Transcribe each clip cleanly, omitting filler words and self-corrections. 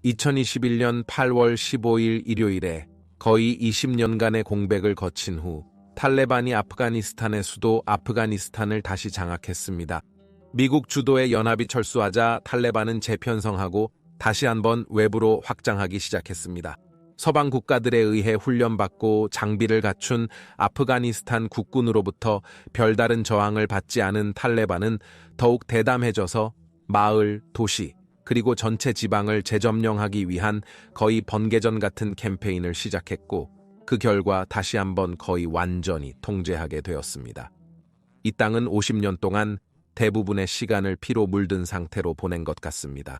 2021년 8월 15일 일요일에 거의 20년간의 공백을 거친 후 탈레반이 아프가니스탄의 수도 아프가니스탄을 다시 장악했습니다. 미국 주도의 연합이 철수하자 탈레반은 재편성하고 다시 한번 외부로 확장하기 시작했습니다. 서방 국가들에 의해 훈련받고 장비를 갖춘 아프가니스탄 국군으로부터 별다른 저항을 받지 않은 탈레반은 더욱 대담해져서 마을, 도시, 그리고 전체 지방을 재점령하기 위한 거의 번개전 같은 캠페인을 시작했고 그 결과 다시 한번 거의 완전히 통제하게 되었습니다. 이 땅은 50년 동안 대부분의 시간을 피로 물든 상태로 보낸 것 같습니다.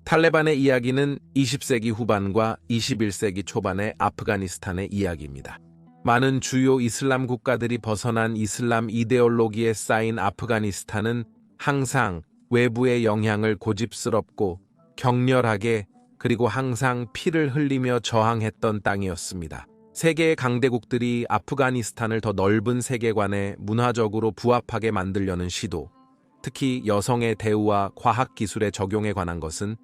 탈레반의 이야기는 20세기 후반과 21세기 초반의 아프가니스탄의 이야기입니다. 많은 주요 이슬람 국가들이 벗어난 이슬람 이데올로기에 쌓인 아프가니스탄은 항상 외부의 영향을 고집스럽고 격렬하게 그리고 항상 피를 흘리며 저항했던 땅이었습니다. 세계의 강대국들이 아프가니스탄을 더 넓은 세계관에 문화적으로 부합하게 만들려는 시도, 특히 여성의 대우와 과학기술의 적용에 관한 것은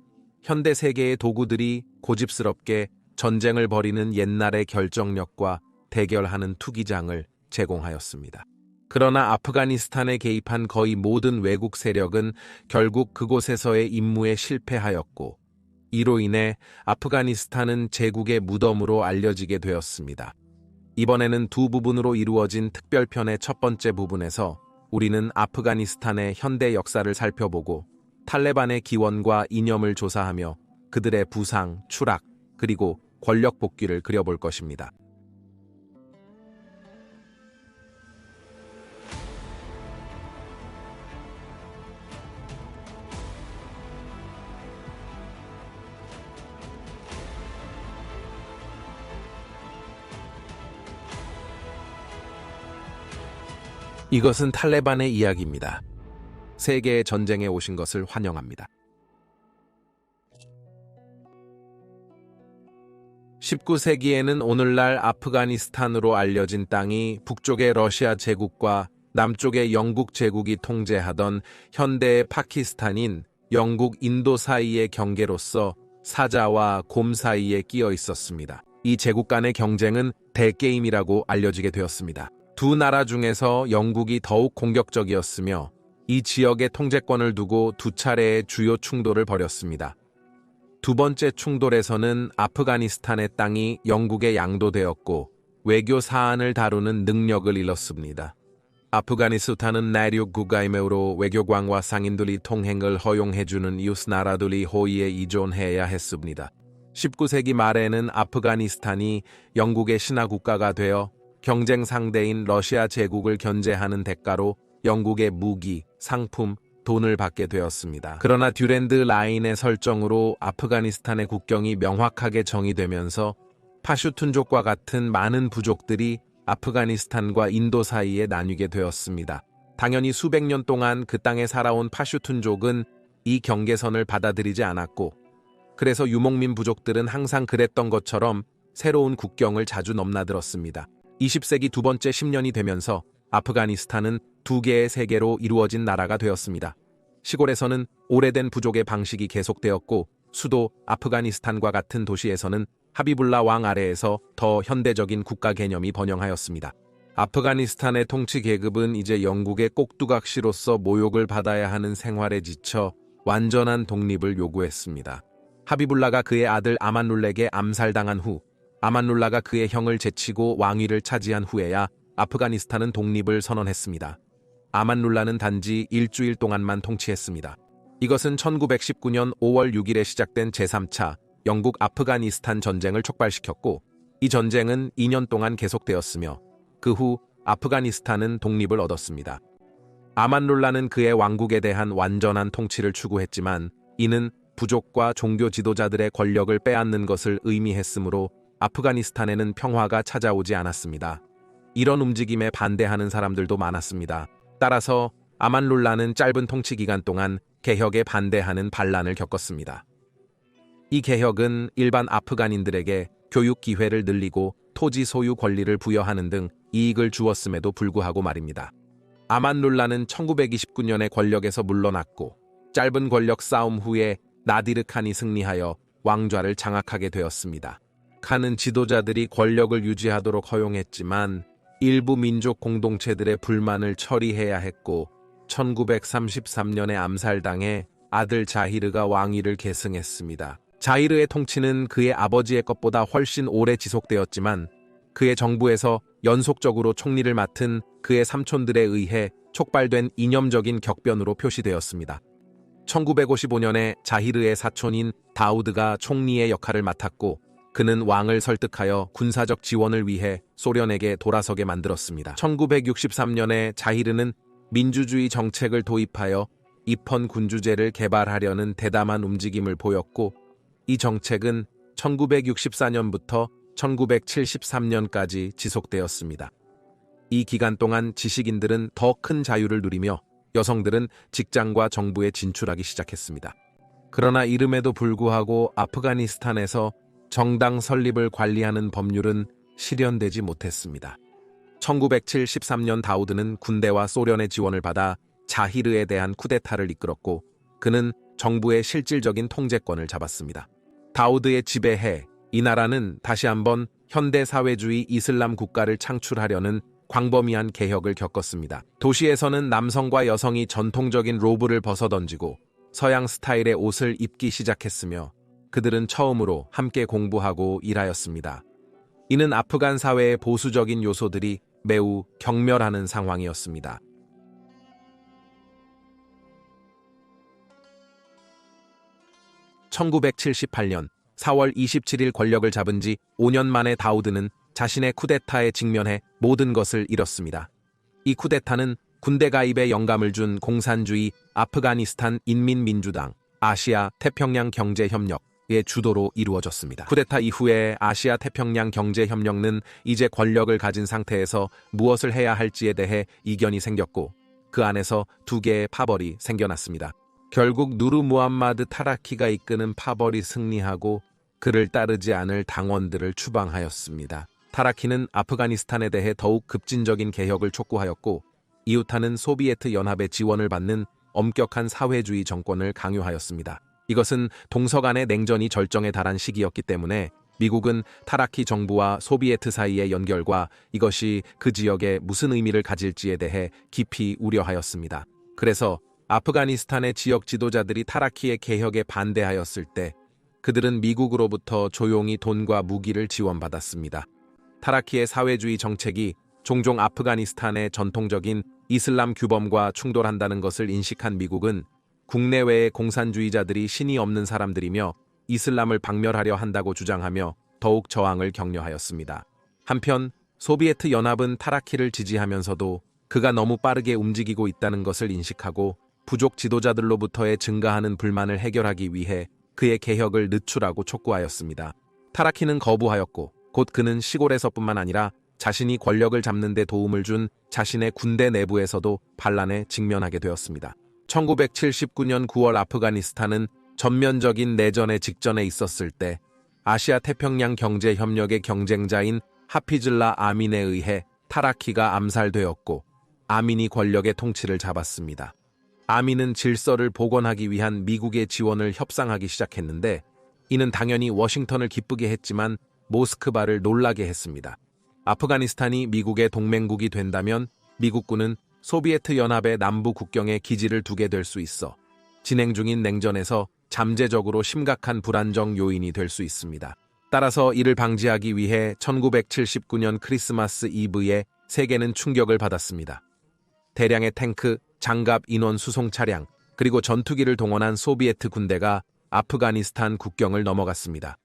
현대 세계의 도구들이 고집스럽게 전쟁을 벌이는 옛날의 결정력과 대결하는 투기장을 제공하였습니다. 그러나 아프가니스탄에 개입한 거의 모든 외국 세력은 결국 그곳에서의 임무에 실패하였고 이로 인해 아프가니스탄은 제국의 무덤으로 알려지게 되었습니다. 이번에는 두 부분으로 이루어진 특별편의 첫 번째 부분에서 우리는 아프가니스탄의 현대 역사를 살펴보고 탈레반의 기원과 이념을 조사하며 그들의 부상, 추락, 그리고 권력 복귀를 그려볼 것입니다. 이것은 탈레반의 이야기입니다. 세계의 전쟁에 오신 것을 환영합니다. 19세기에는 오늘날 아프가니스탄으로 알려진 땅이 북쪽의 러시아 제국과 남쪽의 영국 제국이 통제하던 현대의 파키스탄인 영국 인도 사이의 경계로서 사자와 곰 사이에 끼어 있었습니다. 이 제국 간의 경쟁은 대게임이라고 알려지게 되었습니다. 두 나라 중에서 영국이 더욱 공격적이었으며 이 지역의 통제권을 두고 두 차례의 주요 충돌을 벌였습니다. 두 번째 충돌에서는 아프가니스탄의 땅이 영국에 양도되었고 외교 사안을 다루는 능력을 잃었습니다. 아프가니스탄은 내륙 국가이므로 외교관과 상인들이 통행을 허용해주는 이웃 나라들이 호의에 의존해야 했습니다. 19세기 말에는 아프가니스탄이 영국의 신하국가가 되어 경쟁 상대인 러시아 제국을 견제하는 대가로 영국의 무기, 상품, 돈을 받게 되었습니다. 그러나 듀랜드 라인의 설정으로 아프가니스탄의 국경이 명확하게 정의되면서 파슈툰족과 같은 많은 부족들이 아프가니스탄과 인도 사이에 나뉘게 되었습니다. 당연히 수백 년 동안 그 땅에 살아온 파슈툰족은 이 경계선을 받아들이지 않았고 그래서 유목민 부족들은 항상 그랬던 것처럼 새로운 국경을 자주 넘나들었습니다. 20세기 두 번째 10년이 되면서 아프가니스탄은 두 개의 세계로 이루어진 나라가 되었습니다. 시골에서는 오래된 부족의 방식이 계속되었고 수도 아프가니스탄과 같은 도시에서는 하비불라 왕 아래에서 더 현대적인 국가 개념이 번영하였습니다. 아프가니스탄의 통치 계급은 이제 영국의 꼭두각시로서 모욕을 받아야 하는 생활에 지쳐 완전한 독립을 요구했습니다. 하비불라가 그의 아들 아만룰렉에 암살당한 후 아만룰라가 그의 형을 제치고 왕위를 차지한 후에야 아프가니스탄은 독립을 선언했습니다. 아만룰라는 단지 일주일 동안만 통치했습니다. 이것은 1919년 5월 6일에 시작된 제3차 영국 아프가니스탄 전쟁을 촉발시켰고 이 전쟁은 2년 동안 계속되었으며 그 후 아프가니스탄은 독립을 얻었습니다. 아만룰라는 그의 왕국에 대한 완전한 통치를 추구했지만 이는 부족과 종교 지도자들의 권력을 빼앗는 것을 의미했으므로 아프가니스탄에는 평화가 찾아오지 않았습니다. 이런 움직임에 반대하는 사람들도 많았습니다. 따라서 아만룰라는 짧은 통치 기간 동안 개혁에 반대하는 반란을 겪었습니다. 이 개혁은 일반 아프간인들에게 교육 기회를 늘리고 토지 소유 권리를 부여하는 등 이익을 주었음에도 불구하고 말입니다. 아만룰라는 1929년에 권력에서 물러났고 짧은 권력 싸움 후에 나디르 칸이 승리하여 왕좌를 장악하게 되었습니다. 칸은 지도자들이 권력을 유지하도록 허용했지만 일부 민족 공동체들의 불만을 처리해야 했고 1933년에 암살당해 아들 자히르가 왕위를 계승했습니다. 자히르의 통치는 그의 아버지의 것보다 훨씬 오래 지속되었지만 그의 정부에서 연속적으로 총리를 맡은 그의 삼촌들에 의해 촉발된 이념적인 격변으로 표시되었습니다. 1955년에 자히르의 사촌인 다우드가 총리의 역할을 맡았고 그는 왕을 설득하여 군사적 지원을 위해 소련에게 돌아서게 만들었습니다. 1963년에 자히르는 민주주의 정책을 도입하여 입헌 군주제를 개발하려는 대담한 움직임을 보였고 이 정책은 1964년부터 1973년까지 지속되었습니다. 이 기간 동안 지식인들은 더 큰 자유를 누리며 여성들은 직장과 정부에 진출하기 시작했습니다. 그러나 이름에도 불구하고 아프가니스탄에서 정당 설립을 관리하는 법률은 실현되지 못했습니다. 1973년 다우드는 군대와 소련의 지원을 받아 자히르에 대한 쿠데타를 이끌었고 그는 정부의 실질적인 통제권을 잡았습니다. 다우드의 지배해 이 나라는 다시 한번 현대사회주의 이슬람 국가를 창출하려는 광범위한 개혁을 겪었습니다. 도시에서는 남성과 여성이 전통적인 로브를 벗어던지고 서양 스타일의 옷을 입기 시작했으며 그들은 처음으로 함께 공부하고 일하였습니다. 이는 아프간 사회의 보수적인 요소들이 매우 경멸하는 상황이었습니다. 1978년 4월 27일 권력을 잡은 지 5년 만에 다우드는 자신의 쿠데타에 직면해 모든 것을 잃었습니다. 이 쿠데타는 군대 가입에 영감을 준 공산주의 아프가니스탄 인민민주당 아시아 태평양 경제협력의 주도로 이루어졌습니다. 쿠데타 이후에 아시아 태평양 경제협력은 이제 권력을 가진 상태에서 무엇을 해야 할지에 대해 이견이 생겼고 그 안에서 두 개의 파벌이 생겨났습니다. 결국 누르 무함마드 타라키가 이끄는 파벌이 승리하고 그를 따르지 않을 당원들을 추방하였습니다. 타라키는 아프가니스탄에 대해 더욱 급진적인 개혁을 촉구하였고 이웃하는 소비에트 연합의 지원을 받는 엄격한 사회주의 정권을 강요하였습니다. 이것은 동서간의 냉전이 절정에 달한 시기였기 때문에 미국은 타라키 정부와 소비에트 사이의 연결과 이것이 그 지역에 무슨 의미를 가질지에 대해 깊이 우려하였습니다. 그래서 아프가니스탄의 지역 지도자들이 타라키의 개혁에 반대하였을 때 그들은 미국으로부터 조용히 돈과 무기를 지원받았습니다. 타라키의 사회주의 정책이 종종 아프가니스탄의 전통적인 이슬람 규범과 충돌한다는 것을 인식한 미국은 국내외의 공산주의자들이 신이 없는 사람들이며 이슬람을 박멸하려 한다고 주장하며 더욱 저항을 격려하였습니다. 한편 소비에트 연합은 타라키를 지지하면서도 그가 너무 빠르게 움직이고 있다는 것을 인식하고 부족 지도자들로부터의 증가하는 불만을 해결하기 위해 그의 개혁을 늦추라고 촉구하였습니다. 타라키는 거부하였고 곧 그는 시골에서뿐만 아니라 자신이 권력을 잡는 데 도움을 준 자신의 군대 내부에서도 반란에 직면하게 되었습니다. 1979년 9월 아프가니스탄은 전면적인 내전의 직전에 있었을 때 아시아 태평양 경제협력의 경쟁자인 하피즐라 아민에 의해 타라키가 암살되었고 아민이 권력의 통치를 잡았습니다. 아민은 질서를 복원하기 위한 미국의 지원을 협상하기 시작했는데 이는 당연히 워싱턴을 기쁘게 했지만 모스크바를 놀라게 했습니다. 아프가니스탄이 미국의 동맹국이 된다면 미국군은 소비에트 연합의 남부 국경에 기지를 두게 될 수 있어 진행 중인 냉전에서 잠재적으로 심각한 불안정 요인이 될 수 있습니다. 따라서 이를 방지하기 위해 1979년 크리스마스 이브에 세계는 충격을 받았습니다. 대량의 탱크, 장갑 인원 수송 차량, 그리고 전투기를 동원한 소비에트 군대가 아프가니스탄 국경을 넘어갔습니다.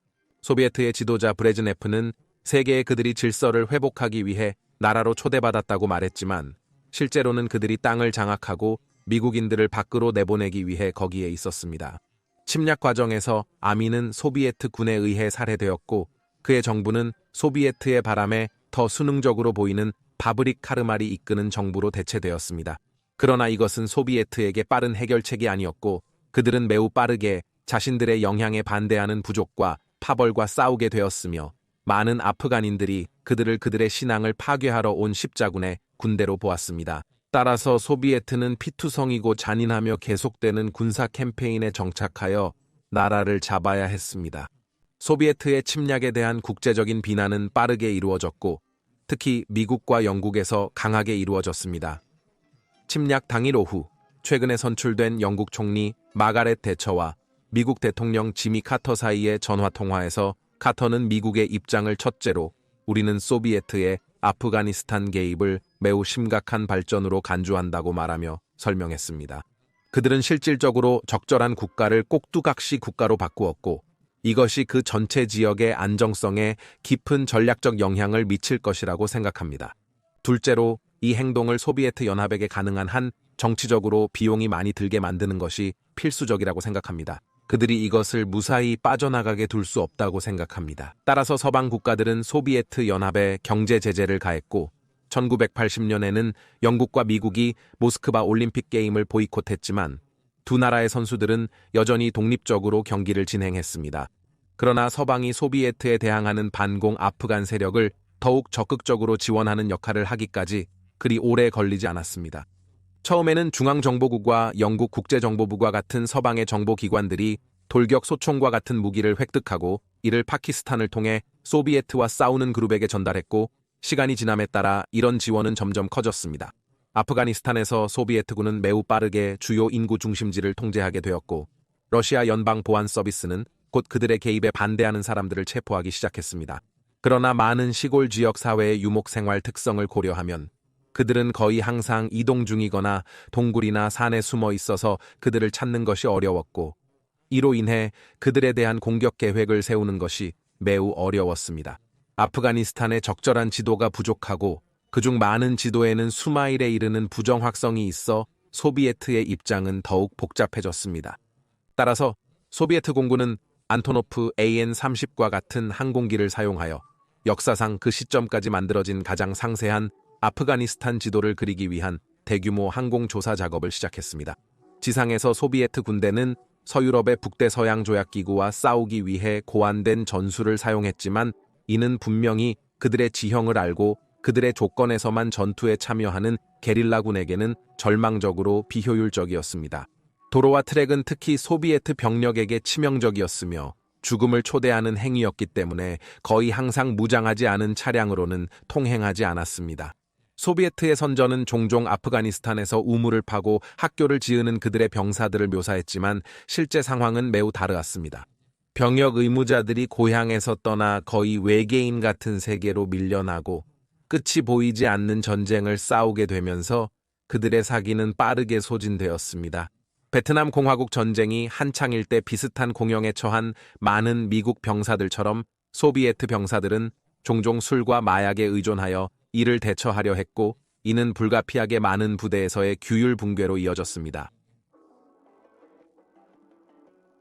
소비에트의 지도자 브레즈네프는 세계에 그들이 질서를 회복하기 위해 나라로 초대받았다고 말했지만 실제로는 그들이 땅을 장악하고 미국인들을 밖으로 내보내기 위해 거기에 있었습니다. 침략 과정에서 아민은 소비에트 군에 의해 살해되었고 그의 정부는 소비에트의 바람에 더 수능적으로 보이는 바브릭 카르말이 이끄는 정부로 대체되었습니다. 그러나 이것은 소비에트에게 빠른 해결책이 아니었고 그들은 매우 빠르게 자신들의 영향에 반대하는 부족과 파벌과 싸우게 되었으며 많은 아프간인들이 그들의 신앙을 파괴하러 온 십자군의 군대로 보았습니다. 따라서 소비에트는 피투성이고 잔인하며 계속되는 군사 캠페인에 정착하여 나라를 잡아야 했습니다. 소비에트의 침략에 대한 국제적인 비난은 빠르게 이루어졌고 특히 미국과 영국에서 강하게 이루어졌습니다. 침략 당일 오후 최근에 선출된 영국 총리 마가렛 대처와 미국 대통령 지미 카터 사이의 전화통화에서 카터는 미국의 입장을 첫째로 우리는 소비에트의 아프가니스탄 개입을 매우 심각한 발전으로 간주한다고 말하며 설명했습니다. 그들은 실질적으로 적절한 국가를 꼭두각시 국가로 바꾸었고 이것이 그 전체 지역의 안정성에 깊은 전략적 영향을 미칠 것이라고 생각합니다. 둘째로 이 행동을 소비에트 연합에게 가능한 한 정치적으로 비용이 많이 들게 만드는 것이 필수적이라고 생각합니다. 그들이 이것을 무사히 빠져나가게 둘 수 없다고 생각합니다. 따라서 서방 국가들은 소비에트 연합에 경제 제재를 가했고 1980년에는 영국과 미국이 모스크바 올림픽 게임을 보이콧했지만 두 나라의 선수들은 여전히 독립적으로 경기를 진행했습니다. 그러나 서방이 소비에트에 대항하는 반공 아프간 세력을 더욱 적극적으로 지원하는 역할을 하기까지 그리 오래 걸리지 않았습니다. 처음에는 중앙정보국과 영국 국제정보부와 같은 서방의 정보기관들이 돌격 소총과 같은 무기를 획득하고 이를 파키스탄을 통해 소비에트와 싸우는 그룹에게 전달했고 시간이 지남에 따라 이런 지원은 점점 커졌습니다. 아프가니스탄에서 소비에트군은 매우 빠르게 주요 인구 중심지를 통제하게 되었고 러시아 연방 보안 서비스는 곧 그들의 개입에 반대하는 사람들을 체포하기 시작했습니다. 그러나 많은 시골 지역 사회의 유목 생활 특성을 고려하면 그들은 거의 항상 이동 중이거나 동굴이나 산에 숨어 있어서 그들을 찾는 것이 어려웠고 이로 인해 그들에 대한 공격 계획을 세우는 것이 매우 어려웠습니다. 아프가니스탄의 적절한 지도가 부족하고 그중 많은 지도에는 수마일에 이르는 부정확성이 있어 소비에트의 입장은 더욱 복잡해졌습니다. 따라서 소비에트 공군은 안토노프 AN-30과 같은 항공기를 사용하여 역사상 그 시점까지 만들어진 가장 상세한 아프가니스탄 지도를 그리기 위한 대규모 항공조사 작업을 시작했습니다. 지상에서 소비에트 군대는 서유럽의 북대서양 조약기구와 싸우기 위해 고안된 전술을 사용했지만 이는 분명히 그들의 지형을 알고 그들의 조건에서만 전투에 참여하는 게릴라군에게는 절망적으로 비효율적이었습니다. 도로와 트랙은 특히 소비에트 병력에게 치명적이었으며 죽음을 초대하는 행위였기 때문에 거의 항상 무장하지 않은 차량으로는 통행하지 않았습니다. 소비에트의 선전은 종종 아프가니스탄에서 우물을 파고 학교를 지으는 그들의 병사들을 묘사했지만 실제 상황은 매우 다르었습니다. 병역 의무자들이 고향에서 떠나 거의 외계인 같은 세계로 밀려나고 끝이 보이지 않는 전쟁을 싸우게 되면서 그들의 사기는 빠르게 소진되었습니다. 베트남 공화국 전쟁이 한창일 때 비슷한 공영에 처한 많은 미국 병사들처럼 소비에트 병사들은 종종 술과 마약에 의존하여 이를 대처하려 했고 이는 불가피하게 많은 부대에서의 규율 붕괴로 이어졌습니다.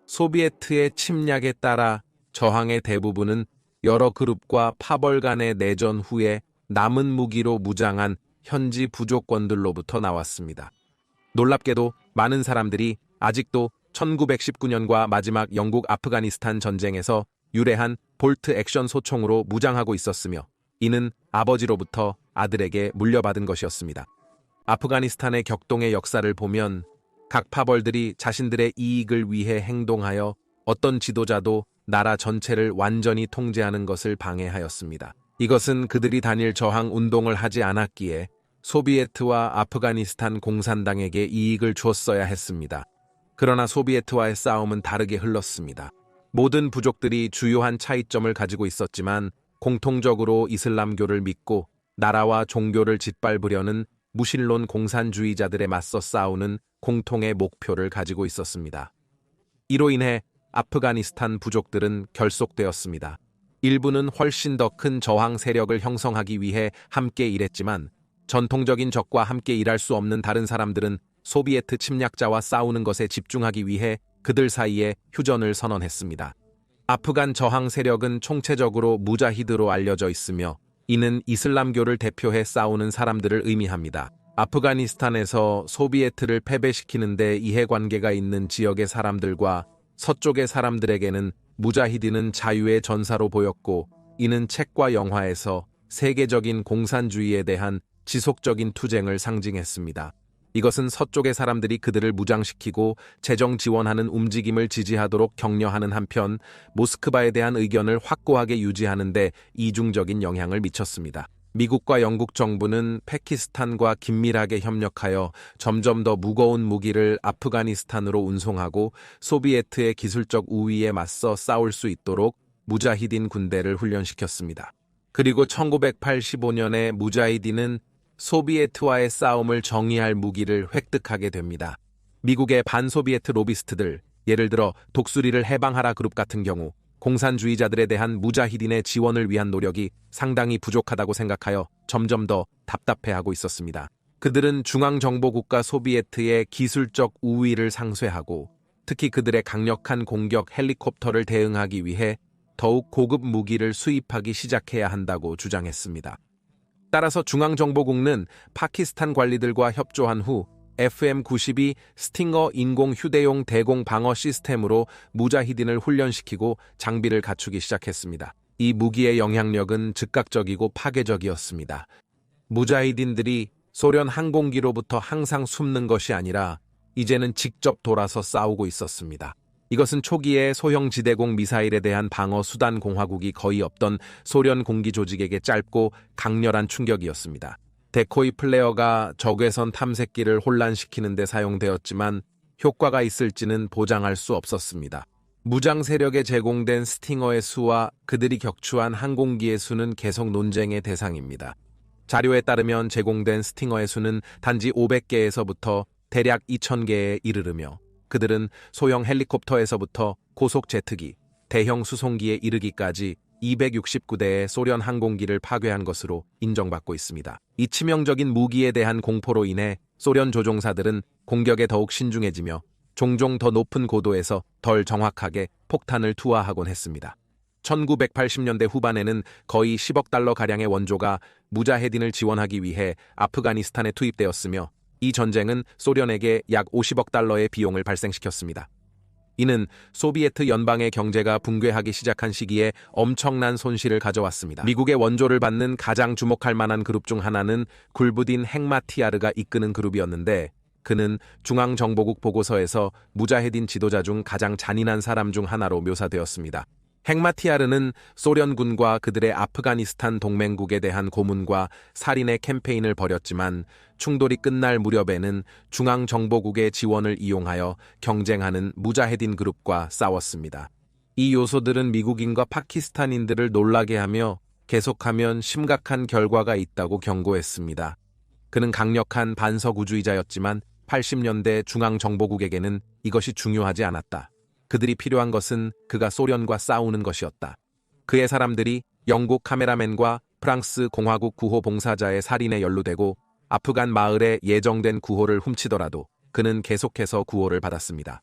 소비에트의 침략에 따라 저항의 대부분은 여러 그룹과 파벌 간의 내전 후에 남은 무기로 무장한 현지 부족권들로부터 나왔습니다. 놀랍게도 많은 사람들이 아직도 1919년과 마지막 영국 아프가니스탄 전쟁에서 유래한 볼트 액션 소총으로 무장하고 있었으며 이는 아버지로부터 아들에게 물려받은 것이었습니다. 아프가니스탄의 격동의 역사를 보면 각 파벌들이 자신들의 이익을 위해 행동하여 어떤 지도자도 나라 전체를 완전히 통제하는 것을 방해하였습니다. 이것은 그들이 단일 저항 운동을 하지 않았기에 소비에트와 아프가니스탄 공산당에게 이익을 주었어야 했습니다. 그러나 소비에트와의 싸움은 다르게 흘렀습니다. 모든 부족들이 주요한 차이점을 가지고 있었지만 공통적으로 이슬람교를 믿고 나라와 종교를 짓밟으려는 무신론 공산주의자들에 맞서 싸우는 공통의 목표를 가지고 있었습니다. 이로 인해 아프가니스탄 부족들은 결속되었습니다. 일부는 훨씬 더 큰 저항 세력을 형성하기 위해 함께 일했지만 전통적인 적과 함께 일할 수 없는 다른 사람들은 소비에트 침략자와 싸우는 것에 집중하기 위해 그들 사이에 휴전을 선언했습니다. 아프간 저항 세력은 총체적으로 무자히드로 알려져 있으며 이는 이슬람교를 대표해 싸우는 사람들을 의미합니다. 아프가니스탄에서 소비에트를 패배시키는 데 이해관계가 있는 지역의 사람들과 서쪽의 사람들에게는 무자히드는 자유의 전사로 보였고 이는 책과 영화에서 세계적인 공산주의에 대한 지속적인 투쟁을 상징했습니다. 이것은 서쪽의 사람들이 그들을 무장시키고 재정 지원하는 움직임을 지지하도록 격려하는 한편 모스크바에 대한 의견을 확고하게 유지하는 데 이중적인 영향을 미쳤습니다. 미국과 영국 정부는 파키스탄과 긴밀하게 협력하여 점점 더 무거운 무기를 아프가니스탄으로 운송하고 소비에트의 기술적 우위에 맞서 싸울 수 있도록 무자히딘 군대를 훈련시켰습니다. 그리고 1985년에 무자히딘은 소비에트와의 싸움을 정의할 무기를 획득하게 됩니다. 미국의 반소비에트 로비스트들, 예를 들어 독수리를 해방하라 그룹 같은 경우 공산주의자들에 대한 무자히딘의 지원을 위한 노력이 상당히 부족하다고 생각하여 점점 더 답답해하고 있었습니다. 그들은 중앙정보국가 소비에트의 기술적 우위를 상쇄하고 특히 그들의 강력한 공격 헬리콥터를 대응하기 위해 더욱 고급 무기를 수입하기 시작해야 한다고 주장했습니다. 따라서 중앙정보국은 파키스탄 관리들과 협조한 후 FM-92 스팅어 인공 휴대용 대공 방어 시스템으로 무자히딘을 훈련시키고 장비를 갖추기 시작했습니다. 이 무기의 영향력은 즉각적이고 파괴적이었습니다. 무자히딘들이 소련 항공기로부터 항상 숨는 것이 아니라 이제는 직접 돌아서 싸우고 있었습니다. 이것은 초기에 소형 지대공 미사일에 대한 방어 수단 공화국이 거의 없던 소련 공기 조직에게 짧고 강렬한 충격이었습니다. 데코이 플레어가 적외선 탐색기를 혼란시키는 데 사용되었지만 효과가 있을지는 보장할 수 없었습니다. 무장 세력에 제공된 스팅어의 수와 그들이 격추한 항공기의 수는 계속 논쟁의 대상입니다. 자료에 따르면 제공된 스팅어의 수는 단지 500개에서부터 대략 2000개에 이르르며 그들은 소형 헬리콥터에서부터 고속 제트기, 대형 수송기에 이르기까지 269대의 소련 항공기를 파괴한 것으로 인정받고 있습니다. 이 치명적인 무기에 대한 공포로 인해 소련 조종사들은 공격에 더욱 신중해지며 종종 더 높은 고도에서 덜 정확하게 폭탄을 투하하곤 했습니다. 1980년대 후반에는 거의 10억 달러가량의 원조가 무자헤딘을 지원하기 위해 아프가니스탄에 투입되었으며 이 전쟁은 소련에게 약 50억 달러의 비용을 발생시켰습니다. 이는 소비에트 연방의 경제가 붕괴하기 시작한 시기에 엄청난 손실을 가져왔습니다. 미국의 원조를 받는 가장 주목할 만한 그룹 중 하나는 굴부딘 행마티아르가 이끄는 그룹이었는데 그는 중앙정보국 보고서에서 무자헤딘 지도자 중 가장 잔인한 사람 중 하나로 묘사되었습니다. 행마티아르는 소련군과 그들의 아프가니스탄 동맹국에 대한 고문과 살인의 캠페인을 벌였지만 충돌이 끝날 무렵에는 중앙정보국의 지원을 이용하여 경쟁하는 무자헤딘 그룹과 싸웠습니다. 이 요소들은 미국인과 파키스탄인들을 놀라게 하며 계속하면 심각한 결과가 있다고 경고했습니다. 그는 강력한 반서구주의자였지만 80년대 중앙정보국에게는 이것이 중요하지 않았다. 그들이 필요한 것은 그가 소련과 싸우는 것이었다. 그의 사람들이 영국 카메라맨과 프랑스 공화국 구호 봉사자의 살인에 연루되고 아프간 마을에 예정된 구호를 훔치더라도 그는 계속해서 구호를 받았습니다.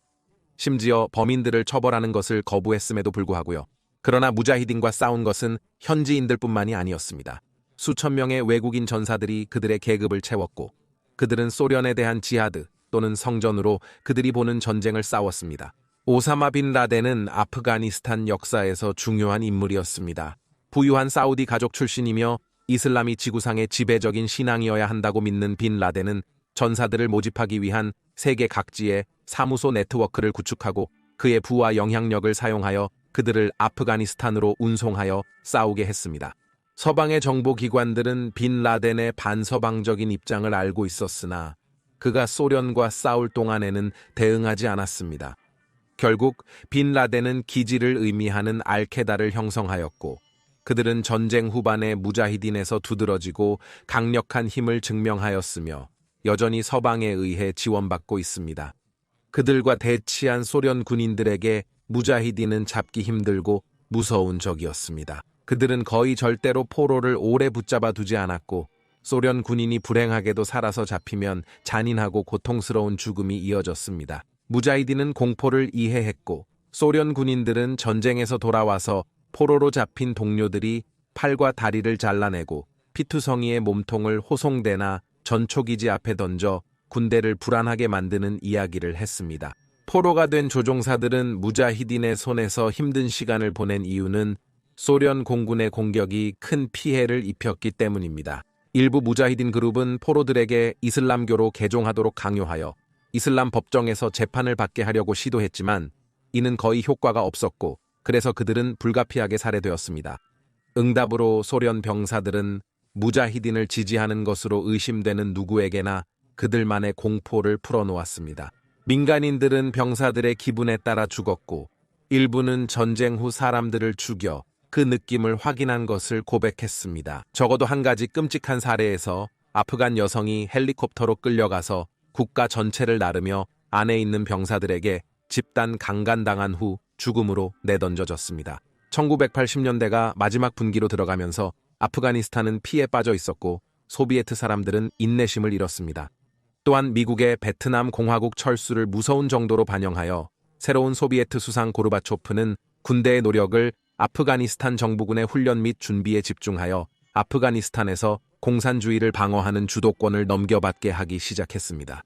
심지어 범인들을 처벌하는 것을 거부했음에도 불구하고요. 그러나 무자히딘과 싸운 것은 현지인들뿐만이 아니었습니다. 수천 명의 외국인 전사들이 그들의 계급을 채웠고 그들은 소련에 대한 지하드 또는 성전으로 그들이 보는 전쟁을 싸웠습니다. 오사마 빈 라덴은 아프가니스탄 역사에서 중요한 인물이었습니다. 부유한 사우디 가족 출신이며 이슬람이 지구상의 지배적인 신앙이어야 한다고 믿는 빈 라덴은 전사들을 모집하기 위한 세계 각지의 사무소 네트워크를 구축하고 그의 부와 영향력을 사용하여 그들을 아프가니스탄으로 운송하여 싸우게 했습니다. 서방의 정보기관들은 빈 라덴의 반서방적인 입장을 알고 있었으나 그가 소련과 싸울 동안에는 대응하지 않았습니다. 결국 빈 라덴은 기지를 의미하는 알케다를 형성하였고 그들은 전쟁 후반에 무자히딘에서 두드러지고 강력한 힘을 증명하였으며 여전히 서방에 의해 지원받고 있습니다. 그들과 대치한 소련 군인들에게 무자히딘은 잡기 힘들고 무서운 적이었습니다. 그들은 거의 절대로 포로를 오래 붙잡아 두지 않았고 소련 군인이 불행하게도 살아서 잡히면 잔인하고 고통스러운 죽음이 이어졌습니다. 무자히딘은 공포를 이해했고 소련 군인들은 전쟁에서 돌아와서 포로로 잡힌 동료들이 팔과 다리를 잘라내고 피투성이의 몸통을 호송대나 전초기지 앞에 던져 군대를 불안하게 만드는 이야기를 했습니다. 포로가 된 조종사들은 무자히딘의 손에서 힘든 시간을 보낸 이유는 소련 공군의 공격이 큰 피해를 입혔기 때문입니다. 일부 무자히딘 그룹은 포로들에게 이슬람교로 개종하도록 강요하여 이슬람 법정에서 재판을 받게 하려고 시도했지만 이는 거의 효과가 없었고 그래서 그들은 불가피하게 살해되었습니다. 응답으로 소련 병사들은 무자히딘을 지지하는 것으로 의심되는 누구에게나 그들만의 공포를 풀어놓았습니다. 민간인들은 병사들의 기분에 따라 죽었고 일부는 전쟁 후 사람들을 죽여 그 느낌을 확인한 것을 고백했습니다. 적어도 한 가지 끔찍한 사례에서 아프간 여성이 헬리콥터로 끌려가서 국가 전체를 나르며 안에 있는 병사들에게 집단 강간당한 후 죽음으로 내던져졌습니다. 1980년대가 마지막 분기로 들어가면서 아프가니스탄은 피에 빠져 있었고 소비에트 사람들은 인내심을 잃었습니다. 또한 미국의 베트남 공화국 철수를 무서운 정도로 반영하여 새로운 소비에트 수상 고르바초프는 군대의 노력을 아프가니스탄 정부군의 훈련 및 준비에 집중하여 아프가니스탄에서 공산주의를 방어하는 주도권을 넘겨받게 하기 시작했습니다.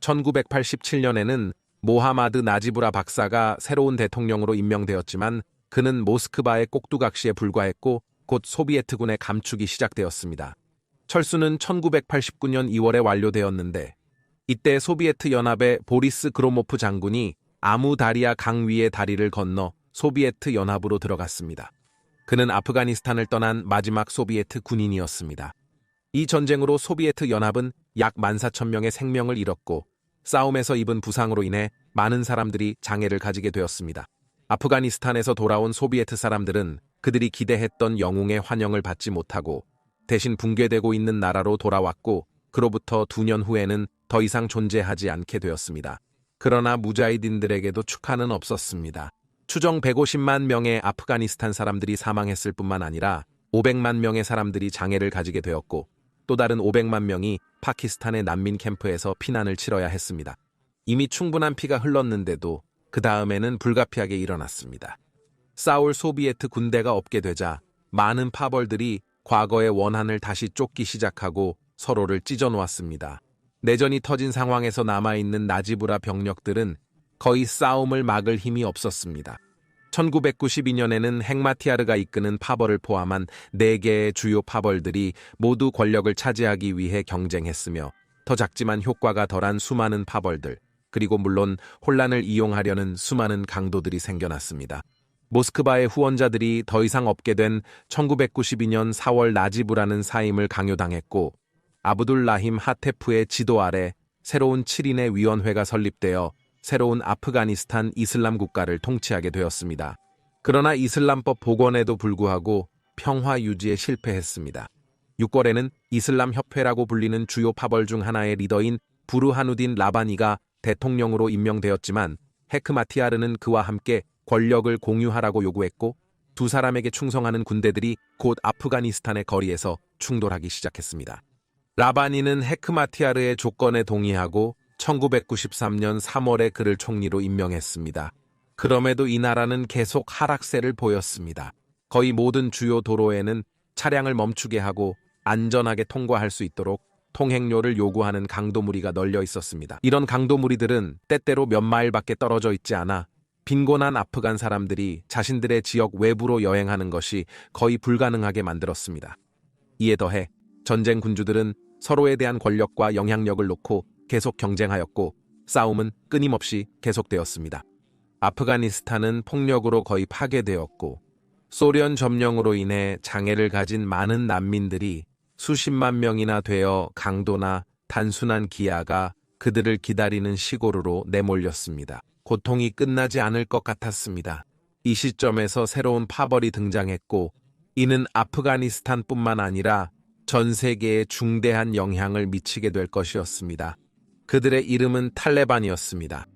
1987년에는 모하마드 나지부라 박사가 새로운 대통령으로 임명되었지만 그는 모스크바의 꼭두각시에 불과했고 곧 소비에트군의 감축이 시작되었습니다. 철수는 1989년 2월에 완료되었는데 이때 소비에트 연합의 보리스 그로모프 장군이 아무다리아 강 위의 다리를 건너 소비에트 연합으로 들어갔습니다. 그는 아프가니스탄을 떠난 마지막 소비에트 군인이었습니다. 이 전쟁으로 소비에트 연합은 약 14,000명의 생명을 잃었고 싸움에서 입은 부상으로 인해 많은 사람들이 장애를 가지게 되었습니다. 아프가니스탄에서 돌아온 소비에트 사람들은 그들이 기대했던 영웅의 환영을 받지 못하고 대신 붕괴되고 있는 나라로 돌아왔고 그로부터 2년 후에는 더 이상 존재하지 않게 되었습니다. 그러나 무자히딘들에게도 축하는 없었습니다. 추정 150만 명의 아프가니스탄 사람들이 사망했을 뿐만 아니라 500만 명의 사람들이 장애를 가지게 되었고 또 다른 500만 명이 파키스탄의 난민 캠프에서 피난을 치러야 했습니다. 이미 충분한 피가 흘렀는데도 그 다음에는 불가피하게 일어났습니다. 싸울 소비에트 군대가 없게 되자 많은 파벌들이 과거의 원한을 다시 쫓기 시작하고 서로를 찢어놓았습니다. 내전이 터진 상황에서 남아있는 나지부라 병력들은 거의 싸움을 막을 힘이 없었습니다. 1992년에는 헥마티아르가 이끄는 파벌을 포함한 4개의 주요 파벌들이 모두 권력을 차지하기 위해 경쟁했으며 더 작지만 효과가 덜한 수많은 파벌들, 그리고 물론 혼란을 이용하려는 수많은 강도들이 생겨났습니다. 모스크바의 후원자들이 더 이상 없게 된 1992년 4월 나지부라는 사임을 강요당했고 아브둘라힘 하테프의 지도 아래 새로운 7인의 위원회가 설립되어 새로운 아프가니스탄 이슬람 국가를 통치하게 되었습니다. 그러나 이슬람법 복원에도 불구하고 평화 유지에 실패했습니다. 6월에는 이슬람 협회라고 불리는 주요 파벌 중 하나의 리더인 부르하누딘 라바니가 대통령으로 임명되었지만 헤크마티아르는 그와 함께 권력을 공유하라고 요구했고 두 사람에게 충성하는 군대들이 곧 아프가니스탄의 거리에서 충돌하기 시작했습니다. 라바니는 헤크마티아르의 조건에 동의하고 1993년 3월에 그를 총리로 임명했습니다. 그럼에도 이 나라는 계속 하락세를 보였습니다. 거의 모든 주요 도로에는 차량을 멈추게 하고 안전하게 통과할 수 있도록 통행료를 요구하는 강도무리가 널려 있었습니다. 이런 강도무리들은 때때로 몇 마일밖에 떨어져 있지 않아 빈곤한 아프간 사람들이 자신들의 지역 외부로 여행하는 것이 거의 불가능하게 만들었습니다. 이에 더해 전쟁 군주들은 서로에 대한 권력과 영향력을 놓고 계속 경쟁하였고 싸움은 끊임없이 계속되었습니다. 아프가니스탄은 폭력으로 거의 파괴되었고 소련 점령으로 인해 장애를 가진 많은 난민들이 수십만 명이나 되어 강도나 단순한 기아가 그들을 기다리는 시골으로 내몰렸습니다. 고통이 끝나지 않을 것 같았습니다. 이 시점에서 새로운 파벌이 등장했고 이는 아프가니스탄뿐만 아니라 전 세계에 중대한 영향을 미치게 될 것이었습니다. 그들의 이름은 탈레반이었습니다.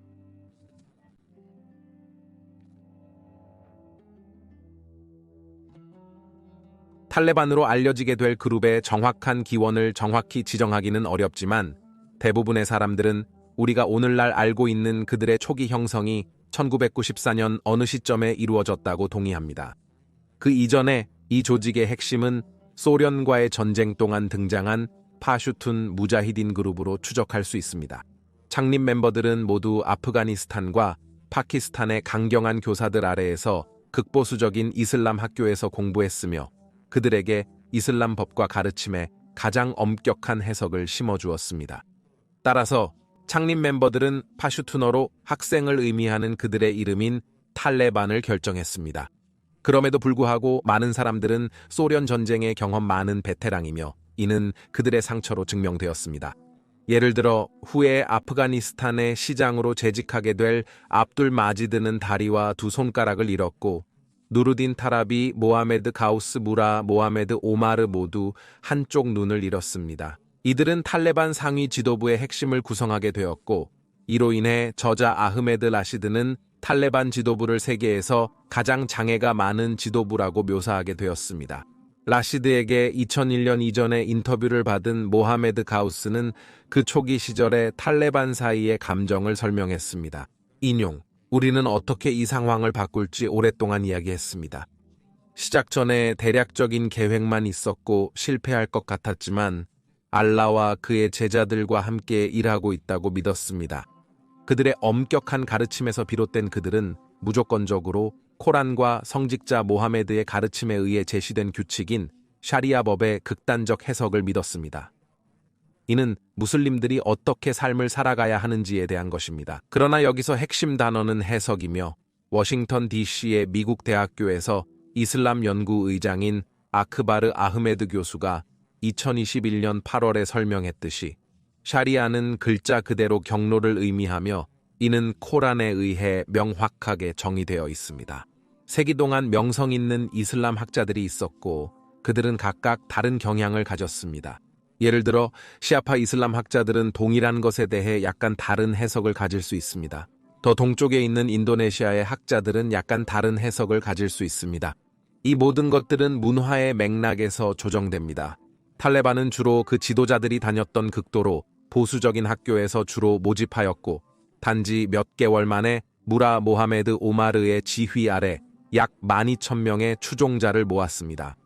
탈레반으로 알려지게 될 그룹의 정확한 기원을 정확히 지정하기는 어렵지만 대부분의 사람들은 우리가 오늘날 알고 있는 그들의 초기 형성이 1994년 어느 시점에 이루어졌다고 동의합니다. 그 이전에 이 조직의 핵심은 소련과의 전쟁 동안 등장한 파슈툰 무자히딘 그룹으로 추적할 수 있습니다. 창립 멤버들은 모두 아프가니스탄과 파키스탄의 강경한 교사들 아래에서 극보수적인 이슬람 학교에서 공부했으며 그들에게 이슬람 법과 가르침에 가장 엄격한 해석을 심어주었습니다. 따라서 창립 멤버들은 파슈투너로 학생을 의미하는 그들의 이름인 탈레반을 결정했습니다. 그럼에도 불구하고 많은 사람들은 소련 전쟁의 경험 많은 베테랑이며 이는 그들의 상처로 증명되었습니다. 예를 들어 후에 아프가니스탄의 시장으로 재직하게 될 압둘 마지드는 다리와 두 손가락을 잃었고 누르딘 타라비, 모하메드 가우스 무라, 모하메드 오마르 모두 한쪽 눈을 잃었습니다. 이들은 탈레반 상위 지도부의 핵심을 구성하게 되었고 이로 인해 저자 아흐메드 라시드는 탈레반 지도부를 세계에서 가장 장애가 많은 지도부라고 묘사하게 되었습니다. 라시드에게 2001년 이전에 인터뷰를 받은 모하메드 가우스는 그 초기 시절의 탈레반 사이의 감정을 설명했습니다. 인용, 우리는 어떻게 이 상황을 바꿀지 오랫동안 이야기했습니다. 시작 전에 대략적인 계획만 있었고 실패할 것 같았지만 알라와 그의 제자들과 함께 일하고 있다고 믿었습니다. 그들의 엄격한 가르침에서 비롯된 그들은 무조건적으로 코란과 성직자 모하메드의 가르침에 의해 제시된 규칙인 샤리아 법의 극단적 해석을 믿었습니다. 이는 무슬림들이 어떻게 삶을 살아가야 하는지에 대한 것입니다. 그러나 여기서 핵심 단어는 해석이며 워싱턴 DC의 미국 대학교에서 이슬람 연구 의장인 아크바르 아흐메드 교수가 2021년 8월에 설명했듯이 샤리아는 글자 그대로 경로를 의미하며 이는 코란에 의해 명확하게 정의되어 있습니다. 세기 동안 명성 있는 이슬람 학자들이 있었고 그들은 각각 다른 경향을 가졌습니다. 예를 들어 시아파 이슬람 학자들은 동일한 것에 대해 약간 다른 해석을 가질 수 있습니다. 더 동쪽에 있는 인도네시아의 학자들은 약간 다른 해석을 가질 수 있습니다. 이 모든 것들은 문화의 맥락에서 조정됩니다. 탈레반은 주로 그 지도자들이 다녔던 극도로 보수적인 학교에서 주로 모집하였고 단지 몇 개월 만에 무라 모하메드 오마르의 지휘 아래 약 12,000명의 추종자를 모았습니다.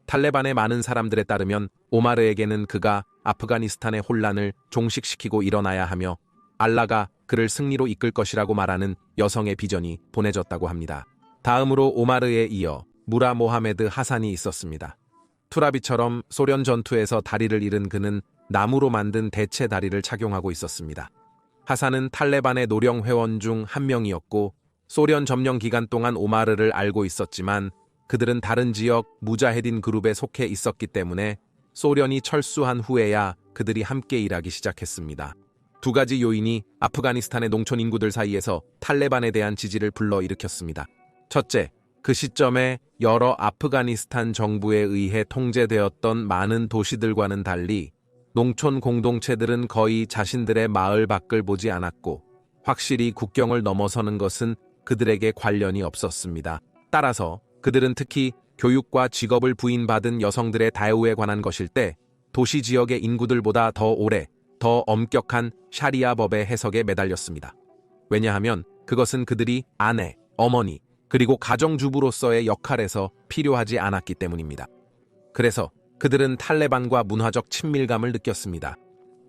탈레반의 많은 사람들에 따르면 오마르에게는 그가 아프가니스탄의 혼란을 종식시키고 일어나야 하며 알라가 그를 승리로 이끌 것이라고 말하는 여성의 비전이 보내졌다고 합니다. 다음으로 오마르에 이어 무라 모하메드 하산이 있었습니다. 투라비처럼 소련 전투에서 다리를 잃은 그는 나무로 만든 대체 다리를 착용하고 있었습니다. 하산은 탈레반의 노령 회원 중 한 명이었고 소련 점령 기간 동안 오마르를 알고 있었지만 그들은 다른 지역 무자헤딘 그룹에 속해 있었기 때문에 소련이 철수한 후에야 그들이 함께 일하기 시작했습니다. 두 가지 요인이 아프가니스탄의 농촌 인구들 사이에서 탈레반에 대한 지지를 불러일으켰습니다. 첫째, 그 시점에 여러 아프가니스탄 정부에 의해 통제되었던 많은 도시들과는 달리 농촌 공동체들은 거의 자신들의 마을 밖을 보지 않았고 확실히 국경을 넘어서는 것은 그들에게 관련이 없었습니다. 따라서 그들은 특히 교육과 직업을 부인받은 여성들의 다유에 관한 것일 때 도시 지역의 인구들보다 더 오래, 더 엄격한 샤리아 법의 해석에 매달렸습니다. 왜냐하면 그것은 그들이 아내, 어머니, 그리고 가정주부로서의 역할에서 필요하지 않았기 때문입니다. 그래서 그들은 탈레반과 문화적 친밀감을 느꼈습니다.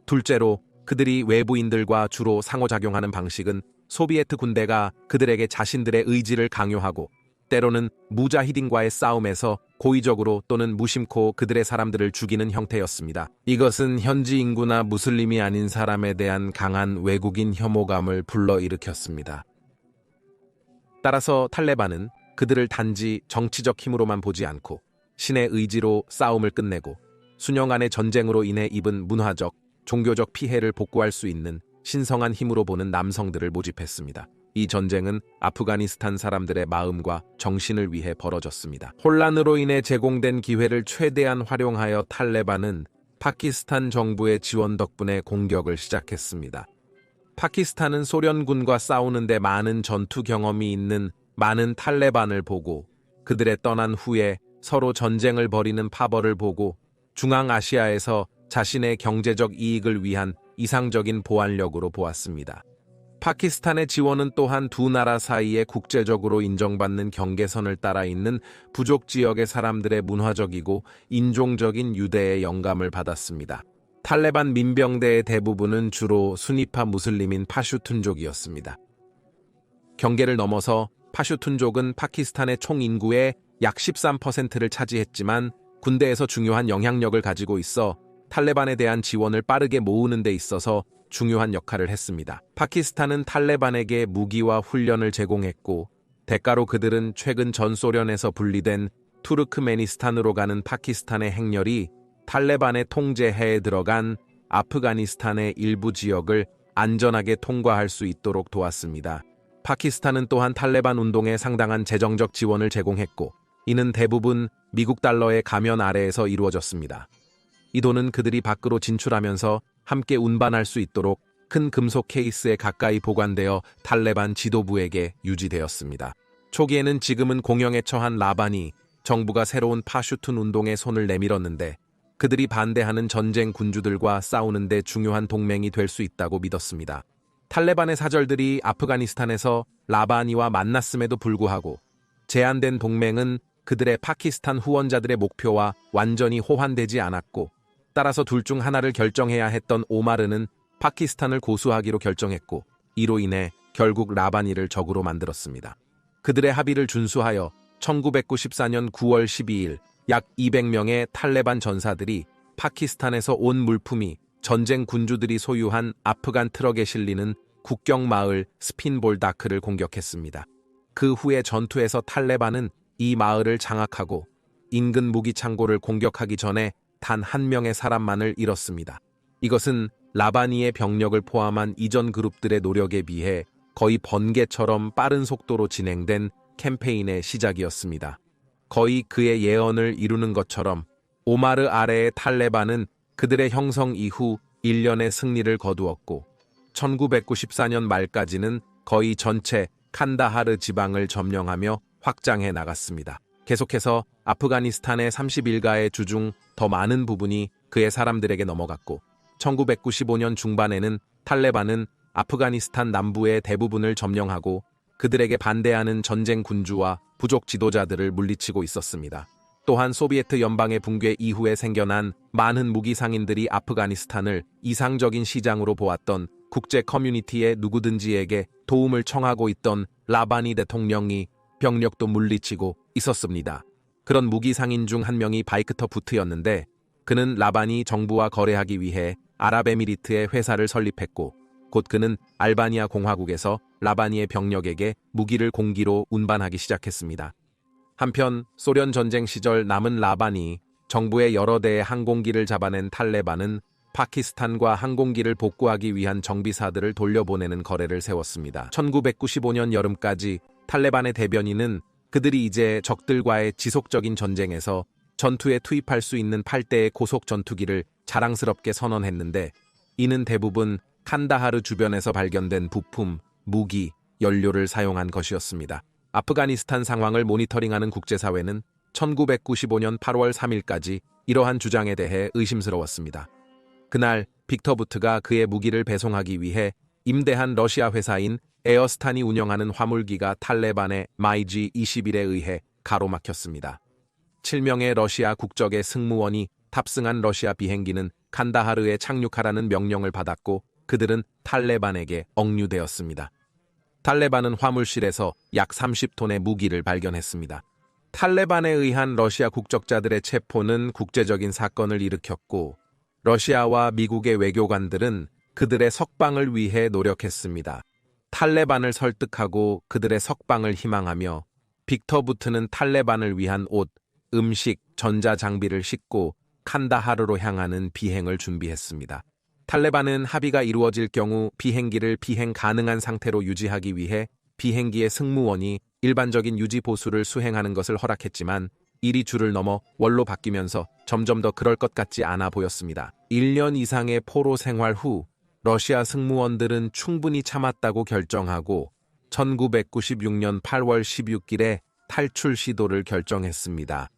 둘째로 그들이 외부인들과 주로 상호작용하는 방식은 소비에트 군대가 그들에게 자신들의 의지를 강요하고 때로는 무자히딘과의 싸움에서 고의적으로 또는 무심코 그들의 사람들을 죽이는 형태였습니다. 이것은 현지 인구나 무슬림이 아닌 사람에 대한 강한 외국인 혐오감을 불러일으켰습니다. 따라서 탈레반은 그들을 단지 정치적 힘으로만 보지 않고 신의 의지로 싸움을 끝내고 수년간의 전쟁으로 인해 입은 문화적, 종교적 피해를 복구할 수 있는 신성한 힘으로 보는 남성들을 모집했습니다. 이 전쟁은 아프가니스탄 사람들의 마음과 정신을 위해 벌어졌습니다. 혼란으로 인해 제공된 기회를 최대한 활용하여 탈레반은 파키스탄 정부의 지원 덕분에 공격을 시작했습니다. 파키스탄은 소련군과 싸우는데 많은 전투 경험이 있는 많은 탈레반을 보고 그들의 떠난 후에 서로 전쟁을 벌이는 파벌을 보고 중앙아시아에서 자신의 경제적 이익을 위한 이상적인 보완력으로 보았습니다. 파키스탄의 지원은 또한 두 나라 사이에 국제적으로 인정받는 경계선을 따라 있는 부족 지역의 사람들의 문화적이고 인종적인 유대의 영감을 받았습니다. 탈레반 민병대의 대부분은 주로 수니파 무슬림인 파슈툰족이었습니다. 경계를 넘어서 파슈툰족은 파키스탄의 총 인구의 약 13%를 차지했지만 군대에서 중요한 영향력을 가지고 있어 탈레반에 대한 지원을 빠르게 모으는 데 있어서 중요한 역할을 했습니다. 파키스탄은 탈레반에게 무기와 훈련을 제공했고 대가로 그들은 최근 전소련에서 분리된 투르크메니스탄으로 가는 파키스탄의 행렬이 탈레반의 통제하에 들어간 아프가니스탄의 일부 지역을 안전하게 통과할 수 있도록 도왔습니다. 파키스탄은 또한 탈레반 운동에 상당한 재정적 지원을 제공했고 이는 대부분 미국 달러의 가면 아래에서 이루어졌습니다. 이 돈은 그들이 밖으로 진출하면서 함께 운반할 수 있도록 큰 금속 케이스에 가까이 보관되어 탈레반 지도부에게 유지되었습니다. 초기에는 지금은 공영에 처한 라반이 정부가 새로운 파슈툰 운동에 손을 내밀었는데 그들이 반대하는 전쟁 군주들과 싸우는 데 중요한 동맹이 될 수 있다고 믿었습니다. 탈레반의 사절들이 아프가니스탄에서 라바니와 만났음에도 불구하고 제안된 동맹은 그들의 파키스탄 후원자들의 목표와 완전히 호환되지 않았고 따라서 둘 중 하나를 결정해야 했던 오마르는 파키스탄을 고수하기로 결정했고 이로 인해 결국 라바니를 적으로 만들었습니다. 그들의 합의를 준수하여 1994년 9월 12일 약 200명의 탈레반 전사들이 파키스탄에서 온 물품이 전쟁 군주들이 소유한 아프간 트럭에 실리는 국경 마을 스핀볼다크를 공격했습니다. 그 후에 전투에서 탈레반은 이 마을을 장악하고 인근 무기 창고를 공격하기 전에 단 한 명의 사람만을 잃었습니다. 이것은 라바니의 병력을 포함한 이전 그룹들의 노력에 비해 거의 번개처럼 빠른 속도로 진행된 캠페인의 시작이었습니다. 거의 그의 예언을 이루는 것처럼 오마르 아래의 탈레반은 그들의 형성 이후 1년의 승리를 거두었고 1994년 말까지는 거의 전체 칸다하르 지방을 점령하며 확장해 나갔습니다. 계속해서 아프가니스탄의 31가의 주 중 더 많은 부분이 그의 사람들에게 넘어갔고 1995년 중반에는 탈레반은 아프가니스탄 남부의 대부분을 점령하고 그들에게 반대하는 전쟁 군주와 부족 지도자들을 물리치고 있었습니다. 또한 소비에트 연방의 붕괴 이후에 생겨난 많은 무기 상인들이 아프가니스탄을 이상적인 시장으로 보았던 국제 커뮤니티의 누구든지에게 도움을 청하고 있던 라바니 대통령이 병력도 물리치고 있었습니다. 그런 무기 상인 중 한 명이 바이크터 부트였는데 그는 라바니 정부와 거래하기 위해 아랍에미리트의 회사를 설립했고 곧 그는 알바니아 공화국에서 라바니의 병력에게 무기를 공기로 운반하기 시작했습니다. 한편 소련 전쟁 시절 남은 라바니 정부의 여러 대의 항공기를 잡아낸 탈레반은 파키스탄과 항공기를 복구하기 위한 정비사들을 돌려보내는 거래를 세웠습니다. 1995년 여름까지 탈레반의 대변인은 그들이 이제 적들과의 지속적인 전쟁에서 전투에 투입할 수 있는 8대의 고속 전투기를 자랑스럽게 선언했는데 이는 대부분 칸다하르 주변에서 발견된 부품, 무기, 연료를 사용한 것이었습니다. 아프가니스탄 상황을 모니터링하는 국제사회는 1995년 8월 3일까지 이러한 주장에 대해 의심스러웠습니다. 그날 빅터 부트가 그의 무기를 배송하기 위해 임대한 러시아 회사인 에어스탄이 운영하는 화물기가 탈레반의 마이지-21에 의해 가로막혔습니다. 7명의 러시아 국적의 승무원이 탑승한 러시아 비행기는 칸다하르에 착륙하라는 명령을 받았고 그들은 탈레반에게 억류되었습니다. 탈레반은 화물실에서 약 30톤의 무기를 발견했습니다. 탈레반에 의한 러시아 국적자들의 체포는 국제적인 사건을 일으켰고 러시아와 미국의 외교관들은 그들의 석방을 위해 노력했습니다. 탈레반을 설득하고 그들의 석방을 희망하며 빅터 부트는 탈레반을 위한 옷, 음식, 전자장비를 싣고 칸다하르로 향하는 비행을 준비했습니다. 탈레반은 합의가 이루어질 경우 비행기를 비행 가능한 상태로 유지하기 위해 비행기의 승무원이 일반적인 유지 보수를 수행하는 것을 허락했지만 일이 줄을 넘어 월로 바뀌면서 점점 더 그럴 것 같지 않아 보였습니다. 1년 이상의 포로 생활 후 러시아 승무원들은 충분히 참았다고 결정하고 1996년 8월 16일에 탈출 시도를 결정했습니다.